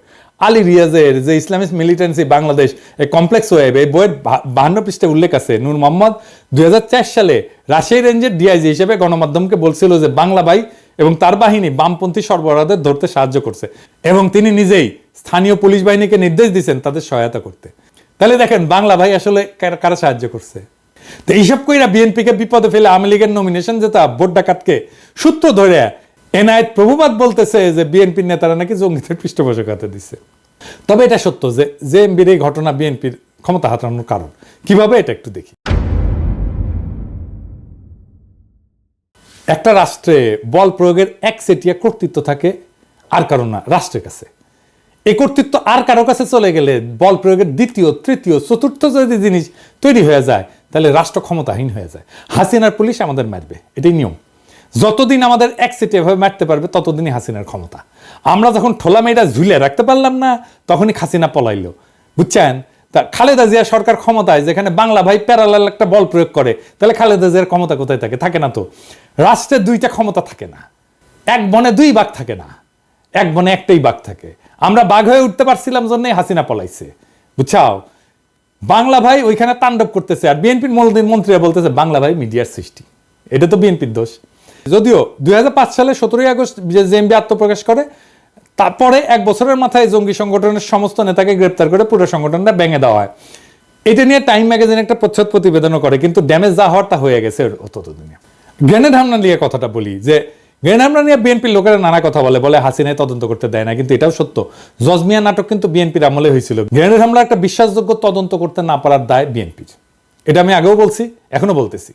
আলী রিয়াজের যে Islamic militancy Bangladesh complex web, এই বইয়ের 52 পৃষ্ঠায় উল্লেখ আছে নূর মোহাম্মদ 2004 সালে রাজশাহী রেঞ্জের ডিআইজি হিসেবে গণমাধ্যমকে বলছিল যে বাংলা ভাই এবং তার বাহিনী বামপন্থী সরবরাহদের ধরতে সাহায্য করছে, এবং তিনি নিজেই স্থানীয় পুলিশ বাহিনীকে নির্দেশ দিয়েছেন তাদের সহায়তা করতে। তাহলে দেখেন বাংলা ভাই আসলে কারা সাহায্য করছে। তো এইসব কইরা বিএনপিকে বিপদে ফেলে আওয়ামী লীগের নমিনেশন যেটা ভোট ডাকাতকে সূত্র ধরে এনায়েত প্রভুপাত বলতেছে যে বিএনপির নেতারা নাকি জঙ্গিদের পৃষ্ঠপোষকতা দিচ্ছে। তবে এটা সত্য যে জেএমবির এই ঘটনা বিএনপির ক্ষমতা হারানোর কারণ। কিভাবে এটা একটু দেখি। একটা রাষ্ট্রে বল প্রয়োগের একচেটিয়া কর্তৃত্ব থাকে আর কারণ না, রাষ্ট্রের কাছে। এই কর্তৃত্ব আর কারো কাছে চলে গেলে বল প্রয়োগের দ্বিতীয়, তৃতীয়, চতুর্থ যদি জিনিস তৈরি হয়ে যায় তাহলে রাষ্ট্র ক্ষমতাহীন হয়ে যায়। হাসিনার পুলিশ আমাদের মারবে, এটাই নিয়ম। যতদিন আমাদের একচেটিয়া ভাবে মারতে পারবে ততদিনই হাসিনার ক্ষমতা। আমরা যখন ঠোলা মেয়েটা ঝুলে রাখতে পারলাম না তখনই হাসিনা পলাইলো, বুঝছেন? তা খালেদা জিয়া সরকার ক্ষমতায়, যেখানে বাংলা ভাই প্যারালাল একটা বল প্রয়োগ করে, তাহলে খালেদা জিয়ার ক্ষমতা কোথায় থাকে? থাকে না তো। রাষ্ট্রের 2টা ক্ষমতা থাকে না, এক বনে 2 বাঘ থাকে না, এক বনে একটাই বাঘ থাকে। আমরা বাঘ হয়ে উঠতে পারছিলাম জন্যই হাসিনা পলাইছে, বুঝছাও? বাংলা ভাই ওইখানে তাণ্ডব করতেছে, আর বিএনপির মন্ত্রীরা বলতেছে বাংলা ভাই মিডিয়ার সৃষ্টি। এটা তো বিএনপির দোষ। যদিও 2005 সালে 17ই আগস্ট জেএমবি আত্মপ্রকাশ করে, তারপরে 1 বছরের মাথায় জঙ্গি সংগঠনের সমস্ত নেতাকে গ্রেপ্তার করে পুরো সংগঠনটা ভেঙে দেওয়া হয়। এটা নিয়ে টাইম ম্যাগাজিন একটা প্রচ্ছদ প্রতিবেদনও করে, কিন্তু ড্যামেজ যা হওয়ার তা হয়ে গেছে ততদিনে। গ্রেনেড হামলা নিয়ে কথাটা বলি, যে গ্রেনেড হামলা নিয়ে বিএনপির লোকেরা নানা কথা বলে হাসিনায় তদন্ত করতে দেয় না, কিন্তু এটাও সত্য। জজমিয়া নাটক কিন্তু বিএনপির আমলে হয়েছিল। গ্রেনেড হামলা একটা বিশ্বাসযোগ্য তদন্ত করতে না পারার দায় বিএনপির। এটা আমি আগেও বলছি, এখনো বলতেছি।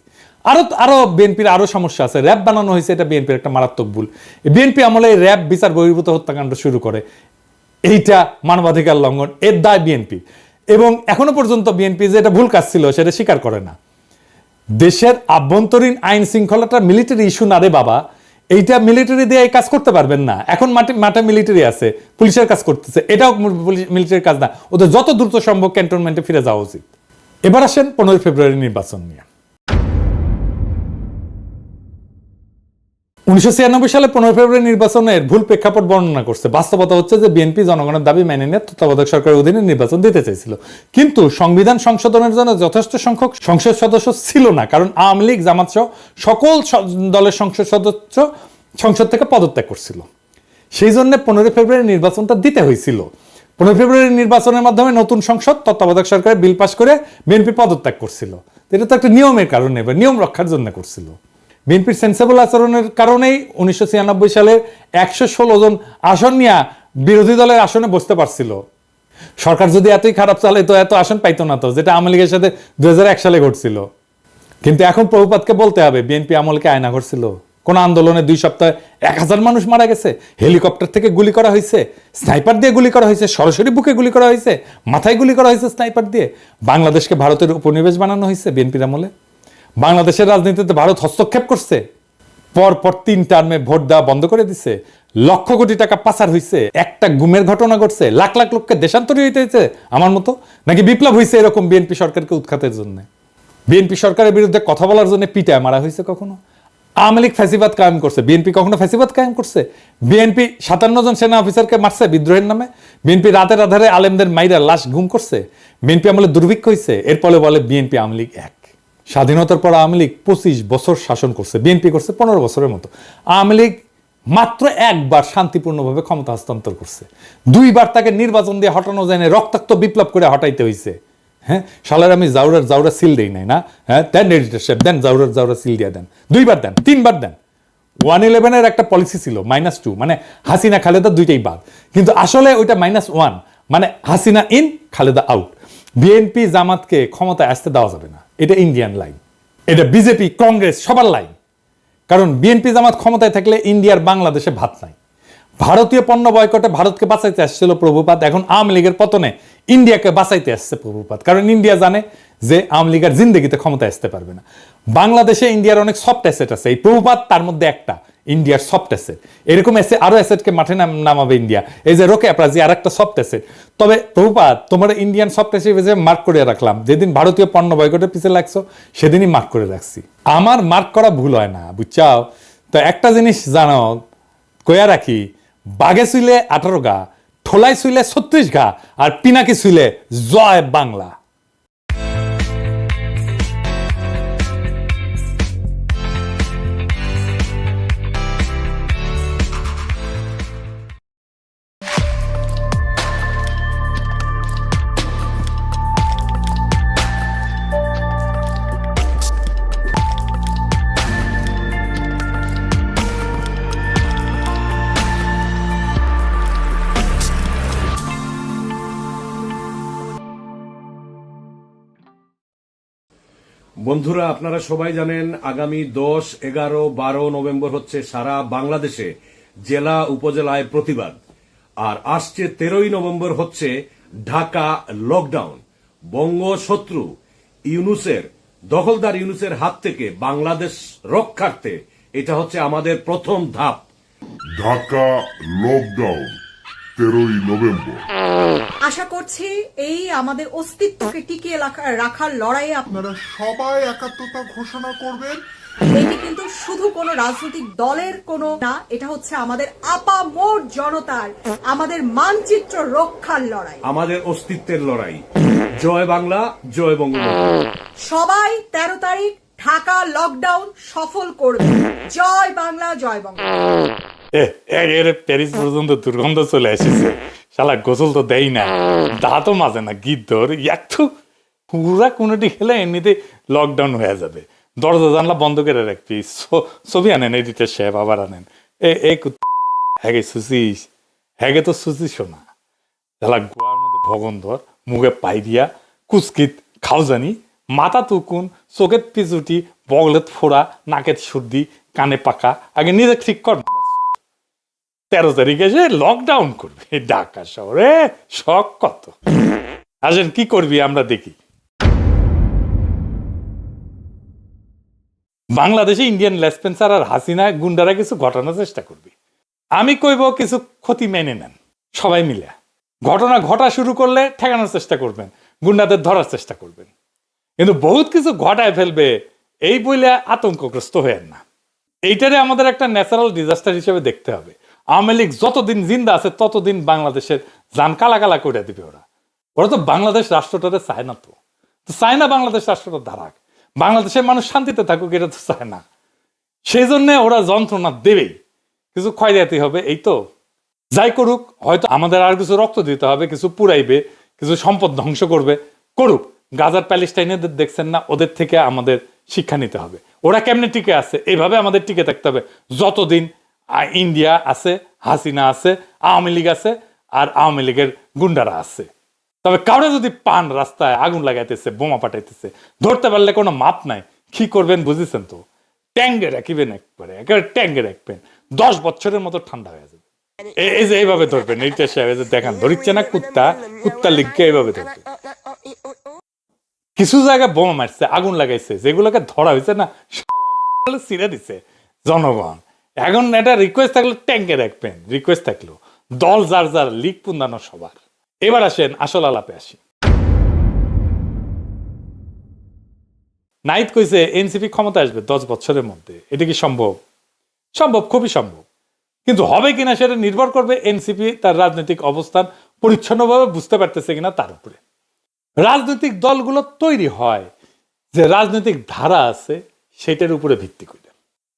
আরো বিএনপির আরো সমস্যা আছে। র্যাব বানানো হয়েছে, এটা বিএনপির একটা মারাত্মক ভুল। বিএনপি আমলে র্যাব বিচার বহির্ভূত হত্যাকাণ্ড শুরু করে, এইটা মানবাধিকার লঙ্ঘন, এর দায় বিএনপি। এবং এখনো পর্যন্ত বিএনপি যে এটা ভুল কাজ ছিল সেটা স্বীকার করে না। দেশের আভ্যন্তরীণ আইন শৃঙ্খলাটা মিলিটারি ইস্যু না রে বাবা, এইটা মিলিটারি দিয়ে এই কাজ করতে পারবেন না। এখন মাঠে মিলিটারি আছে, পুলিশের কাজ করতেছে, এটাও মিলিটারির কাজ না। ওদের যত দ্রুত সম্ভব ক্যান্টনমেন্টে ফিরে যাওয়া উচিত। এবার আসেন 15 ফেব্রুয়ারি নির্বাচন নিয়ে। 1996 সালে 15 ফেব্রুয়ারি নির্বাচনের ভুল প্রেক্ষাপট বর্ণনা করছে। বাস্তবতা হচ্ছে যে বিএনপি জনগণের দাবি মেনে নিয়ে তত্ত্বাবধায়ক সরকারের অধীনে নির্বাচন দিতে চাইছিল, কিন্তু সংবিধান সংশোধনের জন্য যথেষ্ট সংখ্যক সংসদ সদস্য ছিল না, কারণ আওয়ামী লীগ, জামাত সহ সকল দলের সংসদ সদস্য সংসদ থেকে পদত্যাগ করছিল। সেই জন্য 15 ফেব্রুয়ারি নির্বাচনটা দিতে হয়েছিল। 15 ফেব্রুয়ারি নির্বাচনের মাধ্যমে নতুন সংসদ তত্ত্বাবধায়ক সরকারের বিল পাস করে বিএনপি পদত্যাগ করছিল। এটা তো একটা নিয়মের কারণে, নিয়ম রক্ষার জন্য করছিল। বিএনপির সেন্সেবল আচরণের কারণেই 1996 সালে 116 জন আসন নিয়ে বিরোধী দলের আসনে বসতে পারছিল। সরকার যদি এতই খারাপ চলে তো এত আসন পাইতো না, তো যেটা আওয়ামী লীগের সাথে 2001 সালে ঘটছিল। কিন্তু এখন প্রভুপাতকে বলতে হবে, বিএনপি আমলকে আয়না করছিল? কোন আন্দোলনে 2 সপ্তাহে 1000 মানুষ মারা গেছে, হেলিকপ্টার থেকে গুলি করা হয়েছে, স্নাইপার দিয়ে গুলি করা হয়েছে, সরাসরি বুকে গুলি করা হয়েছে, মাথায় গুলি করা হয়েছে স্নাইপার দিয়ে। বাংলাদেশকে ভারতের উপনিবেশ বানানো হয়েছে বিএনপির আমলে। বাংলাদেশের রাজনীতিতে ভারত হস্তক্ষেপ করছে, পর 3 টার্মে ভোট দেওয়া বন্ধ করে দিছে, লক্ষ কোটি টাকা পাচার হয়েছে, একটা গুমের ঘটনা ঘটছে, লাখ লাখ লোককে দেশান্তরী হইতে হয়েছে আমার মতো, নাকি বিপ্লব হয়েছে এরকম বিএনপি সরকারকে উৎখাতের জন্য? বিএনপি সরকারের বিরুদ্ধে কথা বলার জন্য পিটায় মারা হয়েছে কখনো? আওয়ামী লীগ ফ্যাসিবাদ কায়েম করছে, বিএনপি কখনো ফ্যাসিবাদ কায়েম করছে? বিএনপি 57 জন সেনা অফিসারকে মারছে বিদ্রোহের নামে? বিএনপি রাতের আধারে আলেমদের মাইরা লাশ গুম করছে? বিএনপি আমলে দুর্ভিক্ষ হয়েছে? এরপরে বলে বিএনপি আওয়ামী লীগ এক। স্বাধীনতার পর আওয়ামী লীগ 25 বছর শাসন করছে, বিএনপি করছে 15 বছরের মতো। আওয়ামী লীগ মাত্র একবার শান্তিপূর্ণভাবে ক্ষমতা হস্তান্তর করছে, 2 বার তাকে নির্বাচন দিয়ে হটানো যায় না, রক্তাক্ত বিপ্লব করে হটাইতে হয়েছে। হ্যাঁ, শালার আমি জাউরা সিল দেই নাই না? হ্যাঁ, দেন এডিটর সাহেব, দেন জাউরা সিল দিয়ে দেন, 2 বার দেন, 3 বার দেন। 111 একটা পলিসি ছিল -2, মানে হাসিনা খালেদা দুইটাই বাদ, কিন্তু আসলে ওইটা -1, মানে Hasina in Khaleda out. BNP জামাতকে ক্ষমতায় আসতে দেওয়া যাবে না, এটা ইন্ডিয়ান লাইন, এটা বিজেপি কংগ্রেস সবার লাইন। কারণ বিএনপি জামাত ক্ষমতায় থাকলে ইন্ডিয়ার বাংলাদেশে ভাত নাই। ভারতীয় পণ্য বয়কটে ভারতকে বাঁচাইতে আসছিল প্রভুপাত, এখন আওয়ামী লীগের পতনে ইন্ডিয়াকে বাঁচাইতে আসছে প্রভুপাত, কারণ ইন্ডিয়া জানে যে আওয়ামী লীগের জিন্দগিতে ক্ষমতায় আসতে পারবে না। বাংলাদেশে ইন্ডিয়ার অনেক সফট অ্যাসেট আছে, এই প্রভুপাত তার মধ্যে একটা, ইন্ডিয়ার সফট অ্যাসেট। এরকম আরো অ্যাসেটকে মাঠে নামাবে ইন্ডিয়া, এই যে রোকে অ্যাপ্রাজি আর একটা সফট অ্যাসেট। তবে প্রভুপাত, তোমার ইন্ডিয়ান সফট অ্যাসেট মার্ক করে রাখলাম, যেদিন ভারতীয় পণ্য বয়কটের পিছিয়ে লাগছো সেদিনই মার্ক করে রাখছি। আমার মার্ক করা ভুল হয় না, বুঝছাও? তো একটা জিনিস জানো, কয়া রাখি, বাঘে শুইলে 18 গা, ঠোলাই শুইলে 36 গা, আর পিনাকি শুইলে জয় বাংলা। বন্ধুরা, আপনারা সবাই জানেন আগামী 10, 11, 12 নভেম্বর হচ্ছে সারা বাংলাদেশে জেলা উপজেলায় প্রতিবাদ, আর আসছে 13ই নভেম্বর হচ্ছে ঢাকা লকডাউন। বঙ্গশত্রু ইউনূসের, দখলদার ইউনূসের হাত থেকে বাংলাদেশ রক্ষার্থে এটা হচ্ছে আমাদের প্রথম ধাপ। ঢাকা লকডাউন 13ই নভেম্বর। আশা করছি এই আমাদের অস্তিত্বকে টিকিয়ে রাখার লড়াইয়ে আপনারা সবাই একাত্মতা ঘোষণা করবেন। এটি কিন্তু শুধু কোনো রাজনৈতিক দলের কোনো না, এটা হচ্ছে আমাদের আপামর জনতার, আমাদের মানচিত্র রক্ষার লড়াই, আমাদের অস্তিত্বের লড়াই। জয় বাংলা, জয় বঙ্গবন্ধু। সবাই 13 তারিখ ঢাকা লকডাউন সফল করবে। জয় বাংলা, জয় বঙ্গবন্ধু। প্যারিস পর্যন্ত দুর্গন্ধ চলে এসেছে, শালা গোসল তো দেই না, দাঁতও মাজে না, গীত ধর একটু পুরা কোনোটি খেলে এমনিতে লকডাউন হয়ে যাবে। দরজা জানলা বন্ধ করে রাখবি, ছবি আনেন এডিটর সাহেব, আবার আনেন। হ্যাগে সুচিস, হ্যাগে তো সুচিস না, শালা গোয়ার মধ্যে ভগন ধর, মুখে পাই দিয়া কুচকিত খাও জানি, মাথা তুকুন, চোখের পিছুটি, বগলেত ফোড়া, নাকের সর্দি, কানে পাকা, আগে নিজে ঠিক কর। 13 তারিখে এসে লকডাউন করবে ঢাকা শহরে, শখ কত। আসেন কি করবি আমরা দেখি। বাংলাদেশে ইন্ডিয়ান লেসপেন্সার আর হাসিনা গুন্ডারা কিছু ঘটানোর চেষ্টা করবি। আমি কইব কিছু ক্ষতি মেনে নেন সবাই মিলে। ঘটনা ঘটা শুরু করলে ঠেকানোর চেষ্টা করবেন, গুন্ডাদের ধরার চেষ্টা করবেন, কিন্তু বহুত কিছু ঘটায় ফেলবে এই বইলে আতঙ্কগ্রস্ত হয়েন না। এইটারে আমাদের একটা ন্যাচারাল ডিজাস্টার হিসেবে দেখতে হবে। আওয়ামী লীগ যতদিন জিন্দা আছে ততদিন বাংলাদেশের জান কালা কালা করে দিবে। ওরা তো বাংলাদেশ রাষ্ট্রটাতে চায় না, তো চায় না বাংলাদেশ রাষ্ট্রটা দাঁড়াক, বাংলাদেশের মানুষ শান্তিতে থাকুক, এটা তো চায় না। সেই জন্য ওরা যন্ত্রণা দেবেই, কিছু ক্ষয়ক্ষতি হবে। এই তো যাই করুক, হয়তো আমাদের আর কিছু রক্ত দিতে হবে, কিছু পুরাইবে, কিছু সম্পদ ধ্বংস করবে, করুক। গাজার প্যালেস্টাইনের দেখছেন না, ওদের থেকে আমাদের শিক্ষা নিতে হবে। ওরা কেমনে টিকে আছে, এইভাবে আমাদের টিকে থাকতে হবে যতদিন ইন্ডিয়া আছে, হাসিনা আছে, আওয়ামী লীগ আছে, আর আওয়ামী লীগের গুন্ডারা আছে। তবে কাউরে যদি পান রাস্তায় আগুন লাগাইতেছে, বোমা পাঠাইতেছে, ধরতে পারলে কোনো মাপ নাই, কি করবেন বুঝেছেন তো? ট্যাঙ্গে রাখিবেন, একেবারে ট্যাঙ্গে রাখবেন, 10 বছরের মতো ঠান্ডা হয়ে যাবে। এই যে এইভাবে ধরবেন, এইটা দেখান ধরিচ্ছে না কুত্তা লিগকে এইভাবে ধরবে। কিছু জায়গায় বোমা মারছে, আগুন লাগাইছে, যেগুলোকে ধরা হয়েছে না ছিঁড়ে দিছে জনগণ। এখন এটা রিকোয়েস্ট থাকলো ট্যাঙ্কে রাখবেন, রিকোয়েস্ট থাকলো দল যার যার লিগ পুন্দানো সবার। এবার আসেন আসল আলাপে আসি। নাইট কইছে এনসিপি ক্ষমতা আসবে 10 বছরের মধ্যে। এটা কি সম্ভব? সম্ভব, খুবই সম্ভব, কিন্তু হবে কিনা সেটা নির্ভর করবে এনসিপি তার রাজনৈতিক অবস্থান পরিচ্ছন্নভাবে বুঝতে পারতেছে কিনা তার উপরে। রাজনৈতিক দলগুলো তৈরি হয় যে রাজনৈতিক ধারা আছে সেটার উপরে ভিত্তি করে।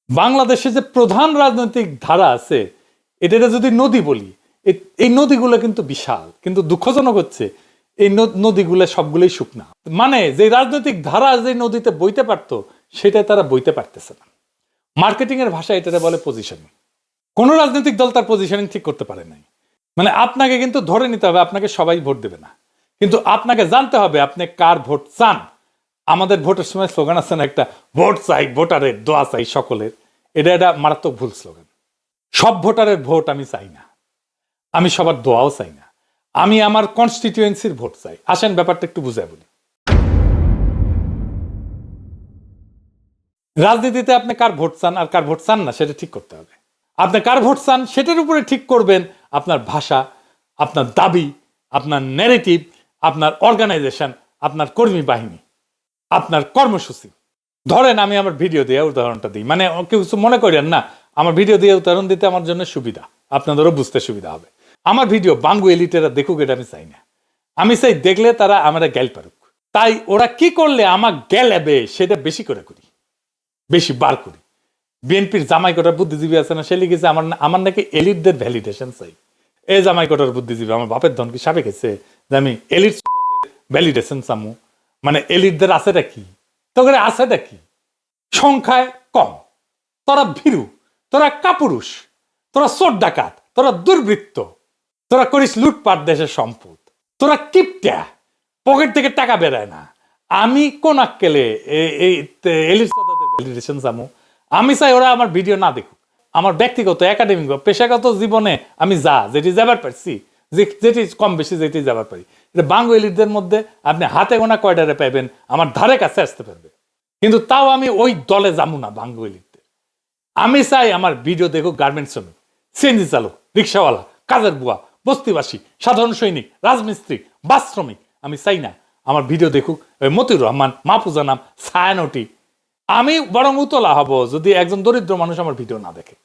বাংলাদেশে যে প্রধান রাজনৈতিক ধারা আছে, এটা যদি নদী বলি, এই নদীগুলো কিন্তু বিশাল, কিন্তু দুঃখজনক হচ্ছে এই নদীগুলো সবগুলোই শুকনা। মানে যে রাজনৈতিক ধারা যে নদীতে বইতে পারতো সেটা তারা বইতে পারতেছে না। মার্কেটিং এর ভাষা এটাতে বলে পজিশনিং। কোন রাজনৈতিক দল তার পজিশনিং ঠিক করতে পারে নাই। মানে আপনাকে কিন্তু ধরে নিতে হবে আপনাকে সবাই ভোট দেবে না, কিন্তু আপনাকে জানতে হবে আপনি কার ভোট চান। আমাদের ভোটের সময় স্লোগান আছে না একটা, ভোট চাই ভোটারের, দোয়া চাই সকলের। এটা মারাত্মক ভুল স্লোগান। সব ভোটারের ভোট আমি চাই না, আমি সবার দোয়াও চাই না, আমি আমার কনস্টিটিউয়েন্সির ভোট চাই। আসেন ব্যাপারটা একটু বুঝাই বলি। রাজনীতিতে আপনি কার ভোট চান আর কার ভোট চান না সেটা ঠিক করতে হবে। আপনি কার ভোট চান সেটার উপরে ঠিক করবেন আপনার ভাষা, আপনার দাবি, আপনার ন্যারেটিভ, আপনার অর্গানাইজেশন, আপনার কর্মী বাহিনী, আপনার কর্মসূচি। ধরেন আমি আমার ভিডিও দিয়ে উদাহরণটা দিই, মানে কেউ কিছু মনে করেন না, আমার ভিডিও দিয়ে উদাহরণ দিতে আমার জন্য সুবিধা, আপনাদেরও বুঝতে সুবিধা হবে। আমার ভিডিও বাঙ্গু এলিটেরা দেখুক, এটা আমি চাই না। আমি চাই দেখলে তারা আমার গ্যাল পারুক। তাই ওরা কি করলে আমার গ্যালাবে সেটা বেশি করে করি, বেশি বার করি। বিএনপির জামাই কোটার বুদ্ধিজীবী আছে না, সে লিখেছে আমার নাকি এলিটদের ভ্যালিডেশন চাই। এই জামাই কোটার বুদ্ধিজীবী আমার বাপের ধন কি সাবে গেছে যে আমি এলিট ভ্যালিডেশন চামু? মানে এলিটদের আছেটা কি, তোকে আছেটা কি? সংখ্যায় কম, তোরা ভীরু, তোরা কাপুরুষ, তোরা চোর ডাকাত, তোরা দুর্বৃত্ত, তোরা করিস লুটপাট দেশের সম্পদ, তোরা কিপটা, পকেট থেকে টাকা বেরায় না। আমি কোন আক্কেলে এই ভ্যালিডেশন চামু? আমি চাই ওরা আমার ভিডিও না দেখুক। আমার ব্যক্তিগত একাডেমিক বা পেশাগত জীবনে আমি যেটি যাবার পারছি, যেটি কম বেশি যেটি যাবার পারি, এটা বাঙ্গু এলিটদের মধ্যে আপনি হাতে গোনা কয়টারে পাইবেন আমার ধারে কাছে আসতে পারবে। কিন্তু তাও আমি ওই দলে যাবো না বাঙ্গু এলিটদের। আমি চাই আমার ভিডিও দেখুক গার্মেন্টস শ্রমিক, সিএনজি চালক, রিক্সাওয়ালা, কাজের বুয়া, বস্তিবাসী, সাধারণ সৈনিক, রাজমিস্ত্রি, বাস শ্রমিক। আমি চাই না আমার ভিডিও দেখুক মতিউর রহমান, মাহফুজা নাম, ছায়ানটি। আমি বরং উতলা হব যদি একজন দরিদ্র মানুষ আমার ভিডিও না দেখে,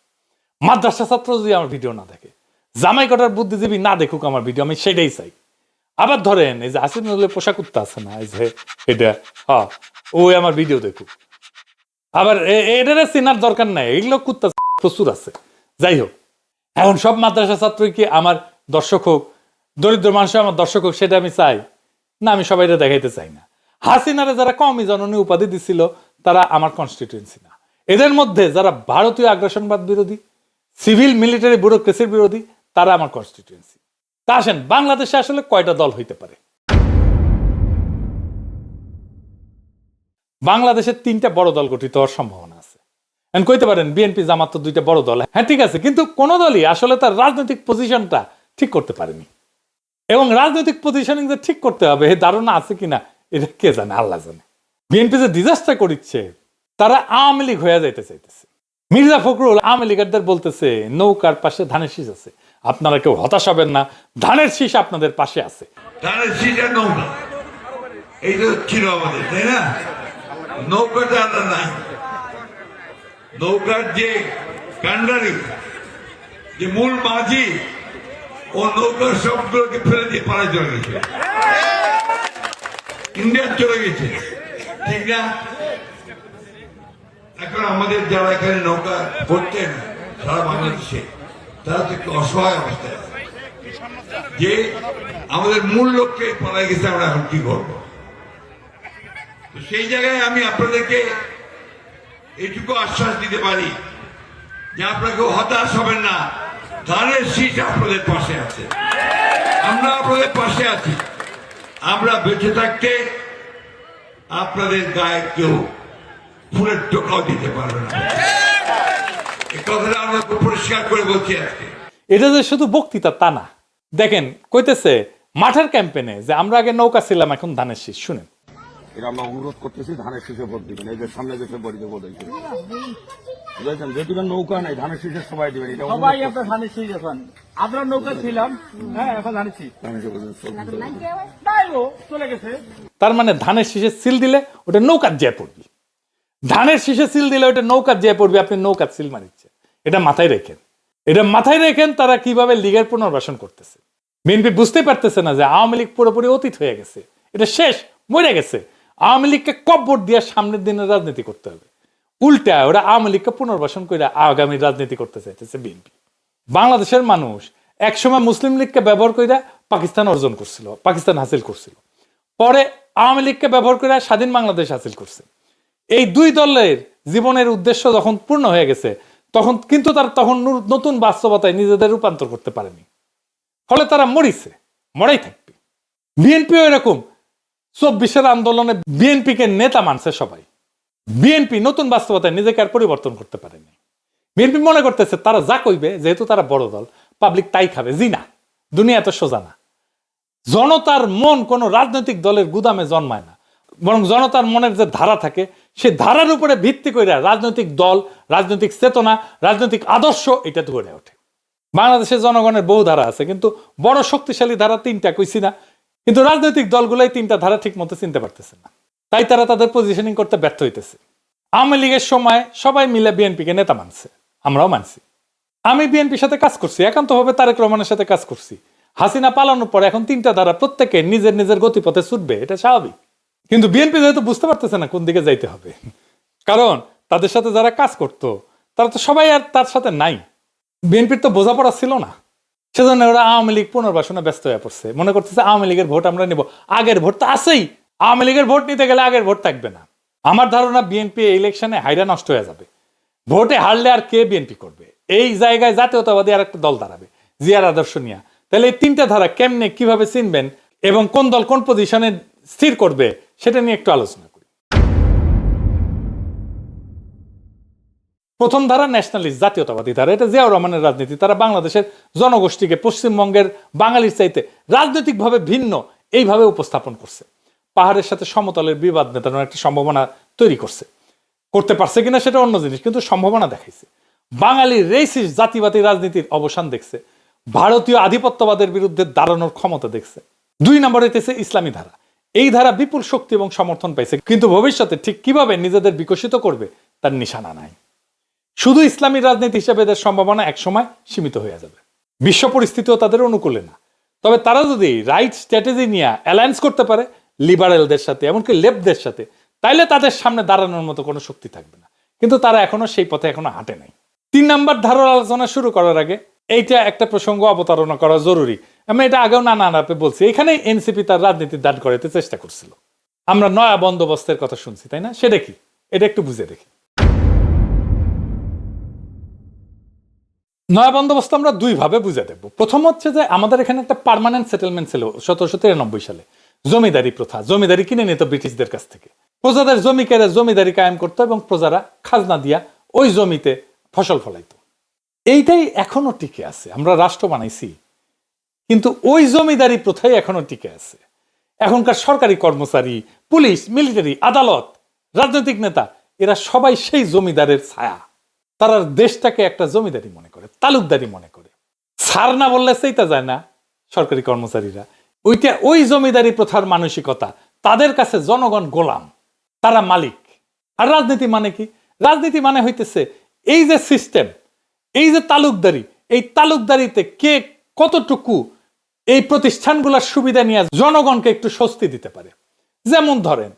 মাদ্রাসা ছাত্র যদি আমার ভিডিও না দেখে, জামাই কটার বুদ্ধিজীবী না দেখুক আমার ভিডিও। আমি সেটাই চাই। আবার ধরেন এই যে আসিফ পোশাক কুত্তা আছে না, এই যে এটা, ওই আমার ভিডিও দেখুক। আবার এটারে চেনার দরকার নাই, এগুলো কুত্তা প্রচুর আছে। যাই হোক, এখন সব মাদ্রাসা ছাত্র কি আমার দর্শক হোক, দরিদ্র মানুষ আমার দর্শক হোক, সেটা আমি চাই না। আমি সবাইটা দেখাইতে চাই না। হাসিনারে যারা কওমি জননী উপাধি দিছিল তারা আমার কনস্টিটিউয়েন্সি না। এদের মধ্যে যারা ভারতীয় আগ্রাসনবাদ বিরোধী, সিভিল মিলিটারি ব্যুরোক্রেসির বিরোধী, তারা আমার কনস্টিটিউয়েন্সি। তা আসেন বাংলাদেশে আসলে কয়টা দল হইতে পারে? বাংলাদেশের 3টা বড় দল গঠিত হওয়ার সম্ভাবনা আছে। এখন কইতে পারেন বিএনপি জামাত তো 2টা বড় দল, হ্যাঁ ঠিক আছে, কিন্তু কোন দলই আসলে তার রাজনৈতিক পজিশনটা ঠিক করতে পারেনি। এবং রাজনৈতিক পজিশনিং যে ঠিক করতে হবে এই ধারণা আছে কিনা এটা কে জানে, আল্লাহ জানে। বিএনপি যে ডিজাস্টার করিচ্ছে, তারা আওয়ামী লীগ হয়ে যাইতে চাইতেছে। মির্জা ফখরুল আওয়ামী লীগারদের বলতেছে নৌকার পাশে ধানের শীষ আছে, আপনারা কেউ হতাশ হবেন না, ধানের শীষ আপনাদের পাশে আছে। ধানের শীষ আর নৌকা এই তো ছিল আমাদের, তাই না? নৌকাটা আর নাই। নৌকার যে কান্ডারি, যে মূল মাঝি, ও নৌকার সবগুলোকে ফেলে দিয়ে পাড়ায় চলে গেছে, ইন্ডিয়া চলে গেছে, ঠিক না? এখন আমাদের যারা এখানে নৌকা করতেন সারা বাংলাদেশে, তারা তো একটু অসহায় অবস্থায় আছে, যে আমাদের মূল লক্ষ্যে পাড়ায় গেছে, আমরা এখন কি করবো? তো সেই জায়গায় আমি আপনাদেরকে এইটুকু আশ্বাস দিতে পারি যে আপনারা কেউ হতাশ হবেন না, ধানের শীষ আপনাদের পাশে আছে, আমরা আপনাদের পাশে আছি। আমরা বেঁচে থাকতে আপনাদের গায়ে কেউ ফুলের টোকাও দিতে পারবে না, এই কথাটা আমরা খুব পরিষ্কার করে বলছি আজকে। এটা যে শুধু বক্তৃতা তা না, দেখেন কইতেছে মাঠের ক্যাম্পেনে যে আমরা আগে নৌকা ছিলাম এখন ধানের শীষ। শুনেন, এটা আমরা অনুরোধ করতেছি ধানের শীষে ভোট দিবেন। এই যে সামনে যে ফেব্রুয়ারিতে ভোট হয়েছে, বুঝেছেন, যেহেতু নৌকা নাই ধানের শীষের সবাই দিবেন। এটা সবাই আপনার ধানের শীষ, এখন আমরা নৌকা ছিলাম, হ্যাঁ এখন ধানের শীষ চলে গেছে। তার মানে ধানের শীষে সিল দিলে ওটা নৌকার যে পড়বি, ধানের শীষে সিল দিলে ওটা নৌকার যে পড়বি, আপনি নৌকার সিল মারিচ্ছে। এটা মাথায় রেখেন, এটা মাথায় রেখেন। তারা কিভাবে লীগের পুনর্বাসন করতেছে। বিএনপি বুঝতে পারতেছে না যে আওয়ামী লীগ পুরোপুরি অতীত হয়ে গেছে, এটা শেষ, মরে গেছে। আওয়ামী লীগকে কব্বর দিয়ে সামনের দিনে রাজনীতি করতে হবে। উল্টা ওরা আওয়ামী লীগকে পুনর্বাসন করে আগামী রাজনীতি করতে চাইতেছে বিএনপি। বাংলাদেশের মানুষ একসময় মুসলিম লীগকে ব্যবহার করে পাকিস্তান অর্জন করছিল, পাকিস্তান হাসিল করছিল, পরে আওয়ামী লীগকে ব্যবহার করে স্বাধীন বাংলাদেশ হাসিল করছে। এই দুই দলের জীবনের উদ্দেশ্য যখন পূর্ণ হয়ে গেছে, তখন কিন্তু তারা তখন নতুন বাস্তবতায় নিজেদের রূপান্তর করতে পারেনি, ফলে তারা মরিছে, মরাই থাকবে। বিএনপিও এরকম 24-এর আন্দোলনে বিএনপিকে নেতা মানছে সবাই। বিএনপি নতুন বাস্তবতায় নিজেকে আর পরিবর্তন করতে পারেনি। বিএনপি মনে করতেছে তারা যা কইবে, যেহেতু তারা বড় দল, পাবলিক তাই খাবে। জি না, দুনিয়া এত সোজা না। জনতার মন কোন রাজনৈতিক দলের গুদামে জন্মায় না, বরং জনতার মনের যে ধারা থাকে, সে ধারার উপরে ভিত্তি করে রাজনৈতিক দল, রাজনৈতিক চেতনা, রাজনৈতিক আদর্শ এটা গড়ে ওঠে। বাংলাদেশের জনগণের বহু ধারা আছে, কিন্তু বড় শক্তিশালী ধারা 3টা কইছি না, কিন্তু রাজনৈতিক দলগুলাই 3টা ধারা ঠিক মতো চিনতে পারতেছে না, তাই তারা তাদের পজিশনিং করতে ব্যর্থ হইতেছে। আওয়ামী লীগের সময় সবাই মিলে বিএনপিকে নেতা মানছে, আমরাও মানছি। আমি বিএনপির সাথে কাজ করছি, একান্তভাবে তারেক রহমানের সাথে কাজ করছি। হাসিনা পালানোর পর এখন 3টা ধারা প্রত্যেকে নিজের নিজের গতিপথে ছুটবে, এটা স্বাভাবিক। কিন্তু বিএনপি যেহেতু বুঝতে পারতেছে না কোন দিকে যাইতে হবে, কারণ তাদের সাথে যারা কাজ করতো তারা তো সবাই আর তার সাথে নাই। বিএনপির তো বোঝাপড়া ছিল না, সেজন্য ওরা আওয়ামী লীগ পুনর্বাসনে ব্যস্ত হয়ে পড়ছে। মনে করতেছে আওয়ামী লীগের ভোট আমরা নিব, আগের ভোট তো আছেই, আওয়ামী লীগের ভোট নিতে গেলে আগের ভোট থাকবে না। আমার ধারণা বিএনপি ইলেকশনে হাইরা নষ্ট হয়ে যাবে। ভোটে হারলে আর কে বিএনপি করবে? এই জায়গায় জাতীয়তাবাদী আর একটা দল দাঁড়াবে জিয়ার আদর্শ নিয়ে। তাহলে এই 3টা ধারা কেমনে কিভাবে চিনবেন এবং কোন দল কোন পজিশনে স্থির করবে সেটা নিয়ে একটু আলোচনা করি। প্রথম ধারা ন্যাশনালিস্ট, জাতীয়তাবাদী ধারা। এটা জিয়াউর রহমানের রাজনীতি। তারা বাংলাদেশের জনগোষ্ঠীকে পশ্চিমবঙ্গের বাঙালির চাইতে রাজনৈতিকভাবে ভিন্ন এইভাবে উপস্থাপন করছে। পাহাড়ের সাথে সমতলের বিবাদ মেটানোর একটা সম্ভাবনা তৈরি করছে। করতে পারছে কিনা সেটা অন্য জিনিস, কিন্তু সম্ভাবনা দেখাইছে। বাঙালির রেসিস্ট জাতিবাদী রাজনীতির অবসান দেখছে, ভারতীয় আধিপত্যবাদের বিরুদ্ধে দাঁড়ানোর ক্ষমতা দেখছে। 2 নম্বরে হইতেছে ইসলামী ধারা। এই ধারা বিপুল শক্তি এবং সমর্থন পাইছে, কিন্তু ভবিষ্যতে ঠিক কিভাবে নিজেদের বিকশিত করবে তার নিশানা নাই। শুধু ইসলামী রাজনীতি হিসেবে এদের সম্ভাবনা একসময় সীমিত হয়ে যাবে। বিশ্ব পরিস্থিতিও তাদের অনুকূলে না। তবে তারা যদি রাইট স্ট্র্যাটেজি নিয়ে অ্যালায়েন্স করতে পারে লিবারেলদের সাথে, এমনকি লেফটদের সাথে, তাইলে তাদের সামনে দাঁড়ানোর মতো কোনো শক্তি থাকবে না। কিন্তু তারা এখনো সেই পথে এখনো হাঁটে নাই। 3 নম্বর ধারার আলোচনা শুরু করার আগে এইটা একটা প্রসঙ্গ অবতারণা করা জরুরি। আমি এটা আগেও নানা আলাপে বলছি। এখানে এনসিপি তার রাজনীতি দাঁড় করাতে চেষ্টা করছিল। আমরা নয়া বন্দোবস্তের কথা শুনছি, তাই না? সেটা কি? এটা একটু বুঝে দেখি। নয়া বন্দোবস্ত আমরা 2 ভাবে বুঝে দেব। প্রথম হচ্ছে যে আমাদের এখানে একটা পার্মানেন্ট সেটেলমেন্ট ছিল 1793 সালে, জমিদারি প্রথা। জমিদারি কিনে নিত ব্রিটিশদের কাছ থেকে। প্রজাদের জমি কেড়ে জমিদারি কায়েম করতো এবং প্রজারা খাজনা দিয়া ওই জমিতে ফসল ফলাইতো। এইটাই এখনো টিকে আছে। আমরা রাষ্ট্র বানাইছি, কিন্তু ওই জমিদারি প্রথাই এখনো টিকে আছে। এখনকার সরকারি কর্মচারী, পুলিশ, মিলিটারি, আদালত, রাজনৈতিক নেতা এরা সবাই সেই জমিদারের ছায়া। তারা দেশটাকে একটা জমিদারি মনে করে, তালুকদারি মনে করে। ছাড় না বললে সেইটা যায় না সরকারি কর্মচারীরা। ওই জমিদারি প্রথার মানসিকতা, তাদের কাছে জনগণ গোলাম, তারা মালিক। আর রাজনীতি মানে কি? রাজনীতি মানে হইতেছে এই যে সিস্টেম, এই যে তালুকদারি, এই তালুকদারিতে কে কতটুকু এই প্রতিষ্ঠানগুলোর সুবিধা নিয়ে জনগণকে একটু স্বস্তি দিতে পারে। যেমন ধরেন,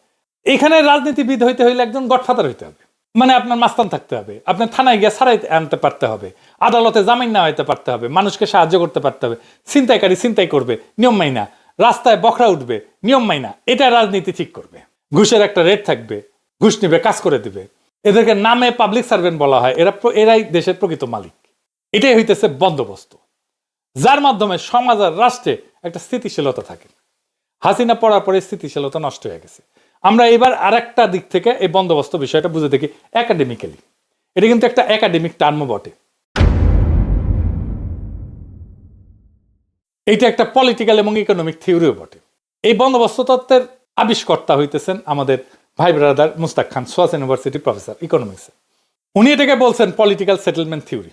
এখানে রাজনীতিবিদ হইতে হইলে একজন গডফাদার হইতে হবে, মানে আপনার মাস্তান থাকতে হবে, আপনার থানায় গিয়ে ছাড়াই আনতে পারতে হবে, আদালতে জামিন না হইতে পারতে হবে, মানুষকে সাহায্য করতে পারতে হবে, ছিনতাইকারী ছিনতাই করবে নিয়ম মাইনা, রাস্তায় বখরা উঠবে নিয়ম মাইনা, এটা রাজনীতি ঠিক করবে। ঘুষের একটা রেট থাকবে, ঘুষ নিবে, কাজ করে দিবে। এদেরকে নামে পাবলিক সার্ভেন্ট বলা হয়। এরাই দেশের প্রকৃত মালিক। এটাই হইতেছে বন্দোবস্ত, যার মাধ্যমে সমাজ আর রাষ্ট্রে একটা স্থিতিশীলতা থাকে। হাসিনা পড়ার পরে স্থিতিশীলতা নষ্ট হয়ে গেছে। আমরা এবার আরেকটা দিক থেকে এই বন্দোবস্ত বিষয়টা বুঝে দেখি একাডেমিক্যালি। এটা কিন্তু একটা একাডেমিক টার্মও বটে। এইটা একটা পলিটিক্যাল এবং ইকোনমিক থিওরিও বটে। এই বন্দোবস্ত তত্ত্বের আবিষ্কর্তা হইতেছেন আমাদের ভাই ব্রাদার মুস্তাক খান, সোয়াস ইউনিভার্সিটি প্রফেসর ইকোনমিক্সে। উনি এটাকে বলছেন পলিটিক্যাল সেটেলমেন্ট থিওরি।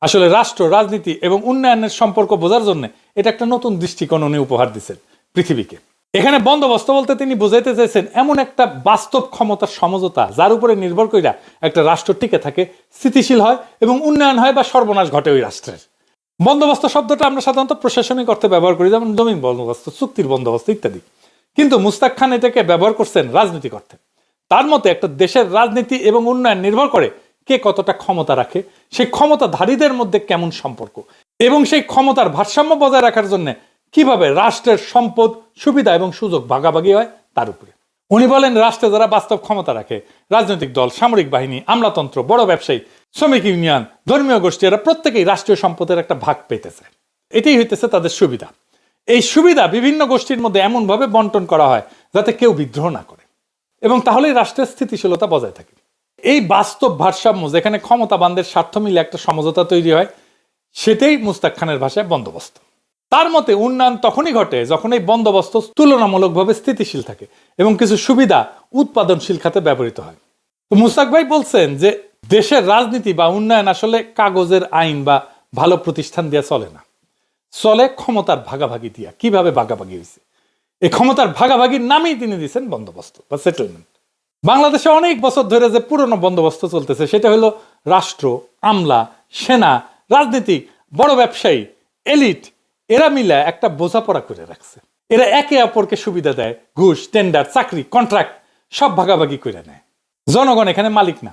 আসলে রাষ্ট্র, রাজনীতি এবং উন্নয়নের সম্পর্ক বোঝার জন্য এটা একটা নতুন দৃষ্টিকোণ উনি উপহার দিচ্ছেন পৃথিবীকে। এখানে বন্দোবস্ত বলতে তিনি বোঝাইতে চাইছেন এমন একটা বাস্তব ক্ষমতার সমঝোতা, যার উপরে নির্ভর করে একটা রাষ্ট্র টিকে থাকে, স্থিতিশীল হয় এবং উন্নয়ন হয় বা সর্বনাশ ঘটে ওই রাষ্ট্রের। বন্দোবস্ত শব্দটা আমরা সাধারণত প্রশাসনিক অর্থে ব্যবহার করি, যেমন জমি বন্দোবস্ত, চুক্তির বন্দোবস্ত ইত্যাদি। কিন্তু মুস্তাক খান এটাকে ব্যবহার করছেন রাজনৈতিক অর্থে। তার মতে একটা দেশের রাজনীতি এবং উন্নয়ন নির্ভর করে কে কতটা ক্ষমতা রাখে, সেই ক্ষমতাধারীদের মধ্যে কেমন সম্পর্ক, এবং সেই ক্ষমতার ভারসাম্য বজায় রাখার জন্য কিভাবে রাষ্ট্রের সম্পদ, সুবিধা এবং সুযোগ ভাগাভাগি হয় তার উপরে। উনি বলেন রাষ্ট্রে যারা বাস্তব ক্ষমতা রাখে, রাজনৈতিক দল, সামরিক বাহিনী, আমলাতন্ত্র, বড় ব্যবসায়ী, শ্রমিক ইউনিয়ন, ধর্মীয় গোষ্ঠী, এরা প্রত্যেকেই রাষ্ট্রীয় সম্পদের একটা ভাগ পেতেছে। এটাই হইতেছে তাদের সুবিধা। এই সুবিধা বিভিন্ন গোষ্ঠীর মধ্যে এমনভাবে বন্টন করা হয় যাতে কেউ বিদ্রোহ না করে, এবং তাহলেই রাষ্ট্রের স্থিতিশীলতা বজায় থাকে। এই বাস্তব ভারসাম্য, যেখানে ক্ষমতাবানদের স্বার্থ মিলে একটা সমঝোতা তৈরি হয়, সেটাই মুস্তাক খানের ভাষায় বন্দোবস্ত। তার মতে উন্নয়ন তখনই ঘটে যখন এই বন্দোবস্ত তুলনামূলকভাবে স্থিতিশীল থাকে এবং কিছু সুবিধা উৎপাদনশীল খাতে ব্যবহৃত হয়। তো মুস্তাক ভাই বলছেন যে দেশের রাজনীতি বা উন্নয়ন আসলে কাগজের আইন বা ভালো প্রতিষ্ঠান দিয়ে চলে না, চলে ক্ষমতার ভাগাভাগি দিয়া। কিভাবে ভাগাভাগি হয়েছে? এই ক্ষমতার ভাগাভাগির নামেই তিনি দিয়েছেন বন্দোবস্ত বা সেটেলমেন্ট। বাংলাদেশে অনেক বছর ধরে যে পুরনো বন্দোবস্ত চলতেছে, সেটা হলো রাষ্ট্র, আমলা, সেনা, রাজনীতিক, বড় ব্যবসায়ী, এলিট, এরা মিলে একটা বোঝাপড়া করে রাখছে। এরা একে অপরকে সুবিধা দেয়, ঘুষ, টেন্ডার, চাকরি, কন্ট্রাক্ট সব ভাগাভাগি করে নেয়। জনগণ এখানে মালিক না,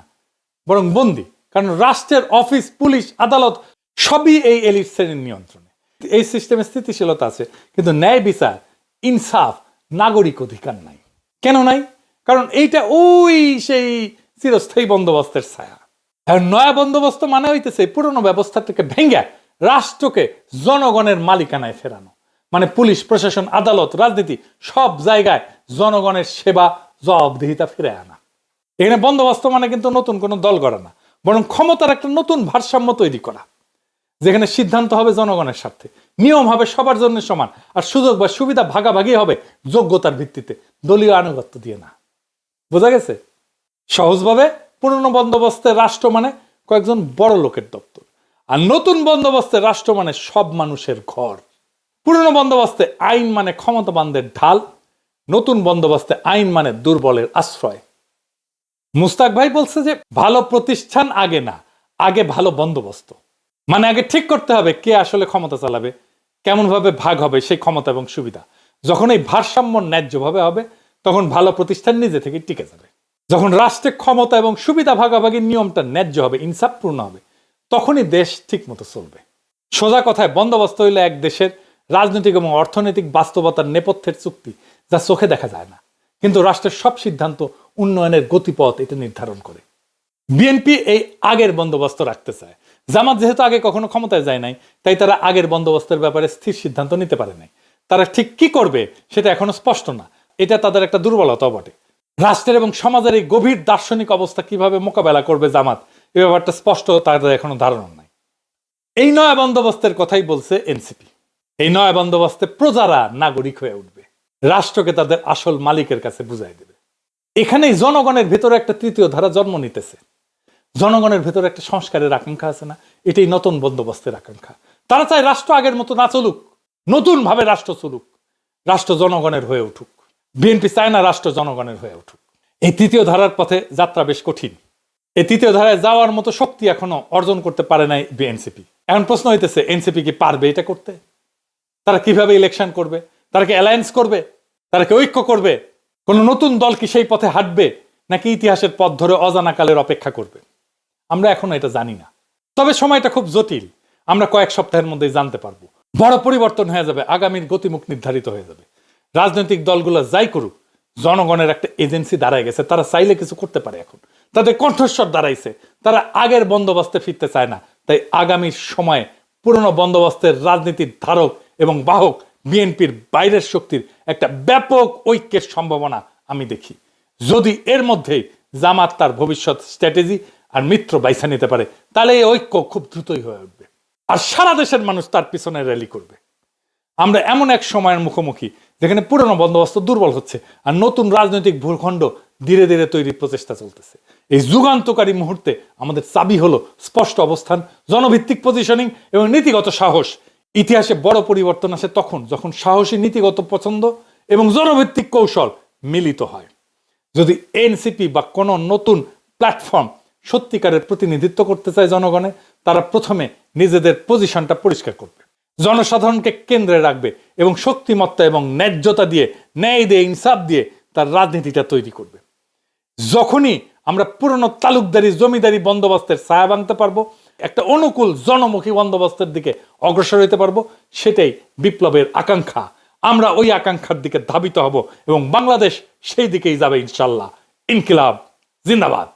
বরং বন্দী। কারণ রাষ্ট্রের অফিস, পুলিশ, আদালত সবই এই এলিট শ্রেণীর নিয়ন্ত্রণে। এই সিস্টেমে স্থিতিশীলতা আছে, কিন্তু ন্যায় বিচার, ইনসাফ, নাগরিক অধিকার নাই। কেন নাই? কারণ এইটা ওই সেই চিরস্থায়ী বন্দোবস্তের ছায়া। আর নয়া বন্দোবস্ত মানে হইতেছে পুরনো ব্যবস্থা থেকে ভেঙে রাষ্ট্রকে জনগণের মালিকানায় ফেরানো। মানে পুলিশ, প্রশাসন, আদালত, রাজনীতি সব জায়গায় জনগণের সেবা, জবাবদিহিতা ফিরে আনা। এখানে বন্দোবস্ত মানে কিন্তু নতুন কোনো দল গড়া না, বরং ক্ষমতার একটা নতুন ভারসাম্য তৈরি করা, যেখানে সিদ্ধান্ত হবে জনগণের স্বার্থে, নিয়ম হবে সবার জন্য সমান, আর সুযোগ বা সুবিধা ভাগাভাগি হবে যোগ্যতার ভিত্তিতে, দলীয় আনুগত্য দিয়ে না। বোঝা গেছে? সহজভাবে পুরনো বন্দোবস্তের রাষ্ট্র মানে কয়েকজন বড় লোকের দপ্তর, আর নতুন বন্দোবস্তের রাষ্ট্র মানে সব মানুষের ঘর। পুরনো বন্দোবস্তে আইন মানে ক্ষমতাবানদের ঢাল, নতুন বন্দোবস্তে আইন মানে দুর্বলের আশ্রয়। মুস্তাক ভাই বলছে যে ভালো প্রতিষ্ঠান আগে না, আগে ভালো বন্দোবস্ত। মানে আগে ঠিক করতে হবে কে আসলে ক্ষমতা চালাবে, কেমন ভাবে ভাগ হবে সেই ক্ষমতা এবং সুবিধা। যখন এই ভারসাম্য ন্যায্যভাবে হবে, তখন ভালো প্রতিষ্ঠান নিজে থেকে টিকে যাবে। যখন রাষ্ট্রের ক্ষমতা এবং সুবিধা ভাগাভাগির নিয়মটা ন্যায্য হবে, ইনসাফপূর্ণ হবে, তখনই দেশ ঠিক মতো চলবে। সোজা কথায় বন্দোবস্ত হইলে এক দেশের রাজনৈতিক এবং অর্থনৈতিক বাস্তবতার নেপথ্যের চুক্তি, যা চোখে দেখা যায় না, কিন্তু রাষ্ট্রের সব সিদ্ধান্ত, উন্নয়নের গতিপথ এটা নির্ধারণ করে। বিএনপি এই আগের বন্দোবস্ত রাখতে চায়। জামাত যেহেতু আগে কখনো ক্ষমতায় যায় নাই, তাই তারা আগের বন্দোবস্তের ব্যাপারে স্থির সিদ্ধান্ত নিতে পারে নাই। তারা ঠিক কি করবে সেটা এখনো স্পষ্ট না, এটা তাদের একটা দুর্বলতাও বটে। রাষ্ট্রের এবং সমাজের এই গভীর দার্শনিক অবস্থা কিভাবে মোকাবেলা করবে জামাত, এই ব্যাপারটা স্পষ্ট তাদের এখনো ধারণা নাই। এই নয়া বন্দোবস্তের কথাই বলছে এনসিপি। এই নয়া বন্দোবস্তে প্রজারা নাগরিক হয়ে উঠবে, রাষ্ট্রকে তাদের আসল মালিকের কাছে বুঝাই দেবে। এখানেই জনগণের ভেতরে একটা তৃতীয় ধারা জন্ম নিতেছে। জনগণের ভেতরে একটা সংস্কারের আকাঙ্ক্ষা আছে না, এটাই নতুন বন্দোবস্তের আকাঙ্ক্ষা। তারা চায় রাষ্ট্র আগের মতো না চলুক, নতুন ভাবে রাষ্ট্র চলুক, রাষ্ট্র জনগণের হয়ে উঠুক। বিএনপি চায় না রাষ্ট্র জনগণের হয়ে উঠুক। এই তৃতীয় ধারার পথে যাত্রা বেশ কঠিন। এই তৃতীয় ধারায় যাওয়ার মতো শক্তি এখনো অর্জন করতে পারে নাই এনসিপি। এখন প্রশ্ন হইতেছে, এনসিপি কি পারবে এটা করতে? তারা কিভাবে ইলেকশন করবে? তারা কি অ্যালায়েন্স করবে? তারা কি ঐক্য করবে? কোন নতুন দল কি সেই পথে হাঁটবে, নাকি ইতিহাসের পথ ধরে অজানা কালের অপেক্ষা করবে? আমরা এখনো এটা জানি না। তবে সময়টা খুব জটিল, আমরা কয়েক সপ্তাহের মধ্যেই জানতে পারবো। বড় পরিবর্তন হয়ে যাবে, আগামীর গতিমুখ নির্ধারিত হয়ে যাবে। রাজনৈতিক দলগুলো যাই করুক, জনগণের একটা এজেন্সি দাঁড়ায় গেছে, তারা চাইলে কিছু করতে পারে। এখন তাদের কণ্ঠস্বর দাঁড়াইছে, তারা আগের বন্দোবস্তে ফিরতে চায় না। তাই আগামীর সময়ে পুরনো বন্দোবস্তের রাজনীতির ধারক এবং বাহক বিএনপির বাইরের শক্তির একটা ব্যাপক ঐক্যের সম্ভাবনা আমি দেখি। যদি এর মধ্যেই জামাত তার ভবিষ্যৎ স্ট্র্যাটেজি আর মিত্র বাইছা নিতে পারে, তাহলে এই ঐক্য খুব দ্রুতই হয়ে উঠবে, আর সারা দেশের মানুষ তার পিছনে র্যালি করবে। আমরা এমন এক সময়ের মুখোমুখি যেখানে পুরনো বন্দোবস্ত দুর্বল হচ্ছে আর নতুন রাজনৈতিক ভূখণ্ড ধীরে ধীরে তৈরির প্রচেষ্টা চলতেছে। এই যুগান্তকারী মুহূর্তে আমাদের চাবি হলো স্পষ্ট অবস্থান, জনভিত্তিক পজিশনিং এবং নীতিগত সাহস। ইতিহাসে বড় পরিবর্তন আসে তখন যখন সাহসী নীতিগত পছন্দ এবং জনভিত্তিক কৌশল মিলিত হয়। যদি এনসিপি বা কোনো নতুন প্ল্যাটফর্ম সত্যিকারের প্রতিনিধিত্ব করতে চায় জনগণে, তারা প্রথমে নিজেদের পজিশনটা পরিষ্কার করবে, জনসাধারণকে কেন্দ্রে রাখবে এবং শক্তিমত্তা এবং ন্যায্যতা দিয়ে, ন্যায় দিয়ে, ইনসাফ দিয়ে তার রাজনীতিটা তৈরি করবে। যখনই আমরা পুরনো তালুকদারি জমিদারি বন্দোবস্তের ছায়া ভাঙতে পারবো, একটা অনুকূল জনমুখী বন্দোবস্তের দিকে অগ্রসর হতে পারবো, সেটাই বিপ্লবের আকাঙ্ক্ষা। আমরা ওই আকাঙ্ক্ষার দিকে ধাবিত হব এবং বাংলাদেশ সেই দিকেই যাবে ইনশাল্লাহ। ইনকিলাব জিন্দাবাদ।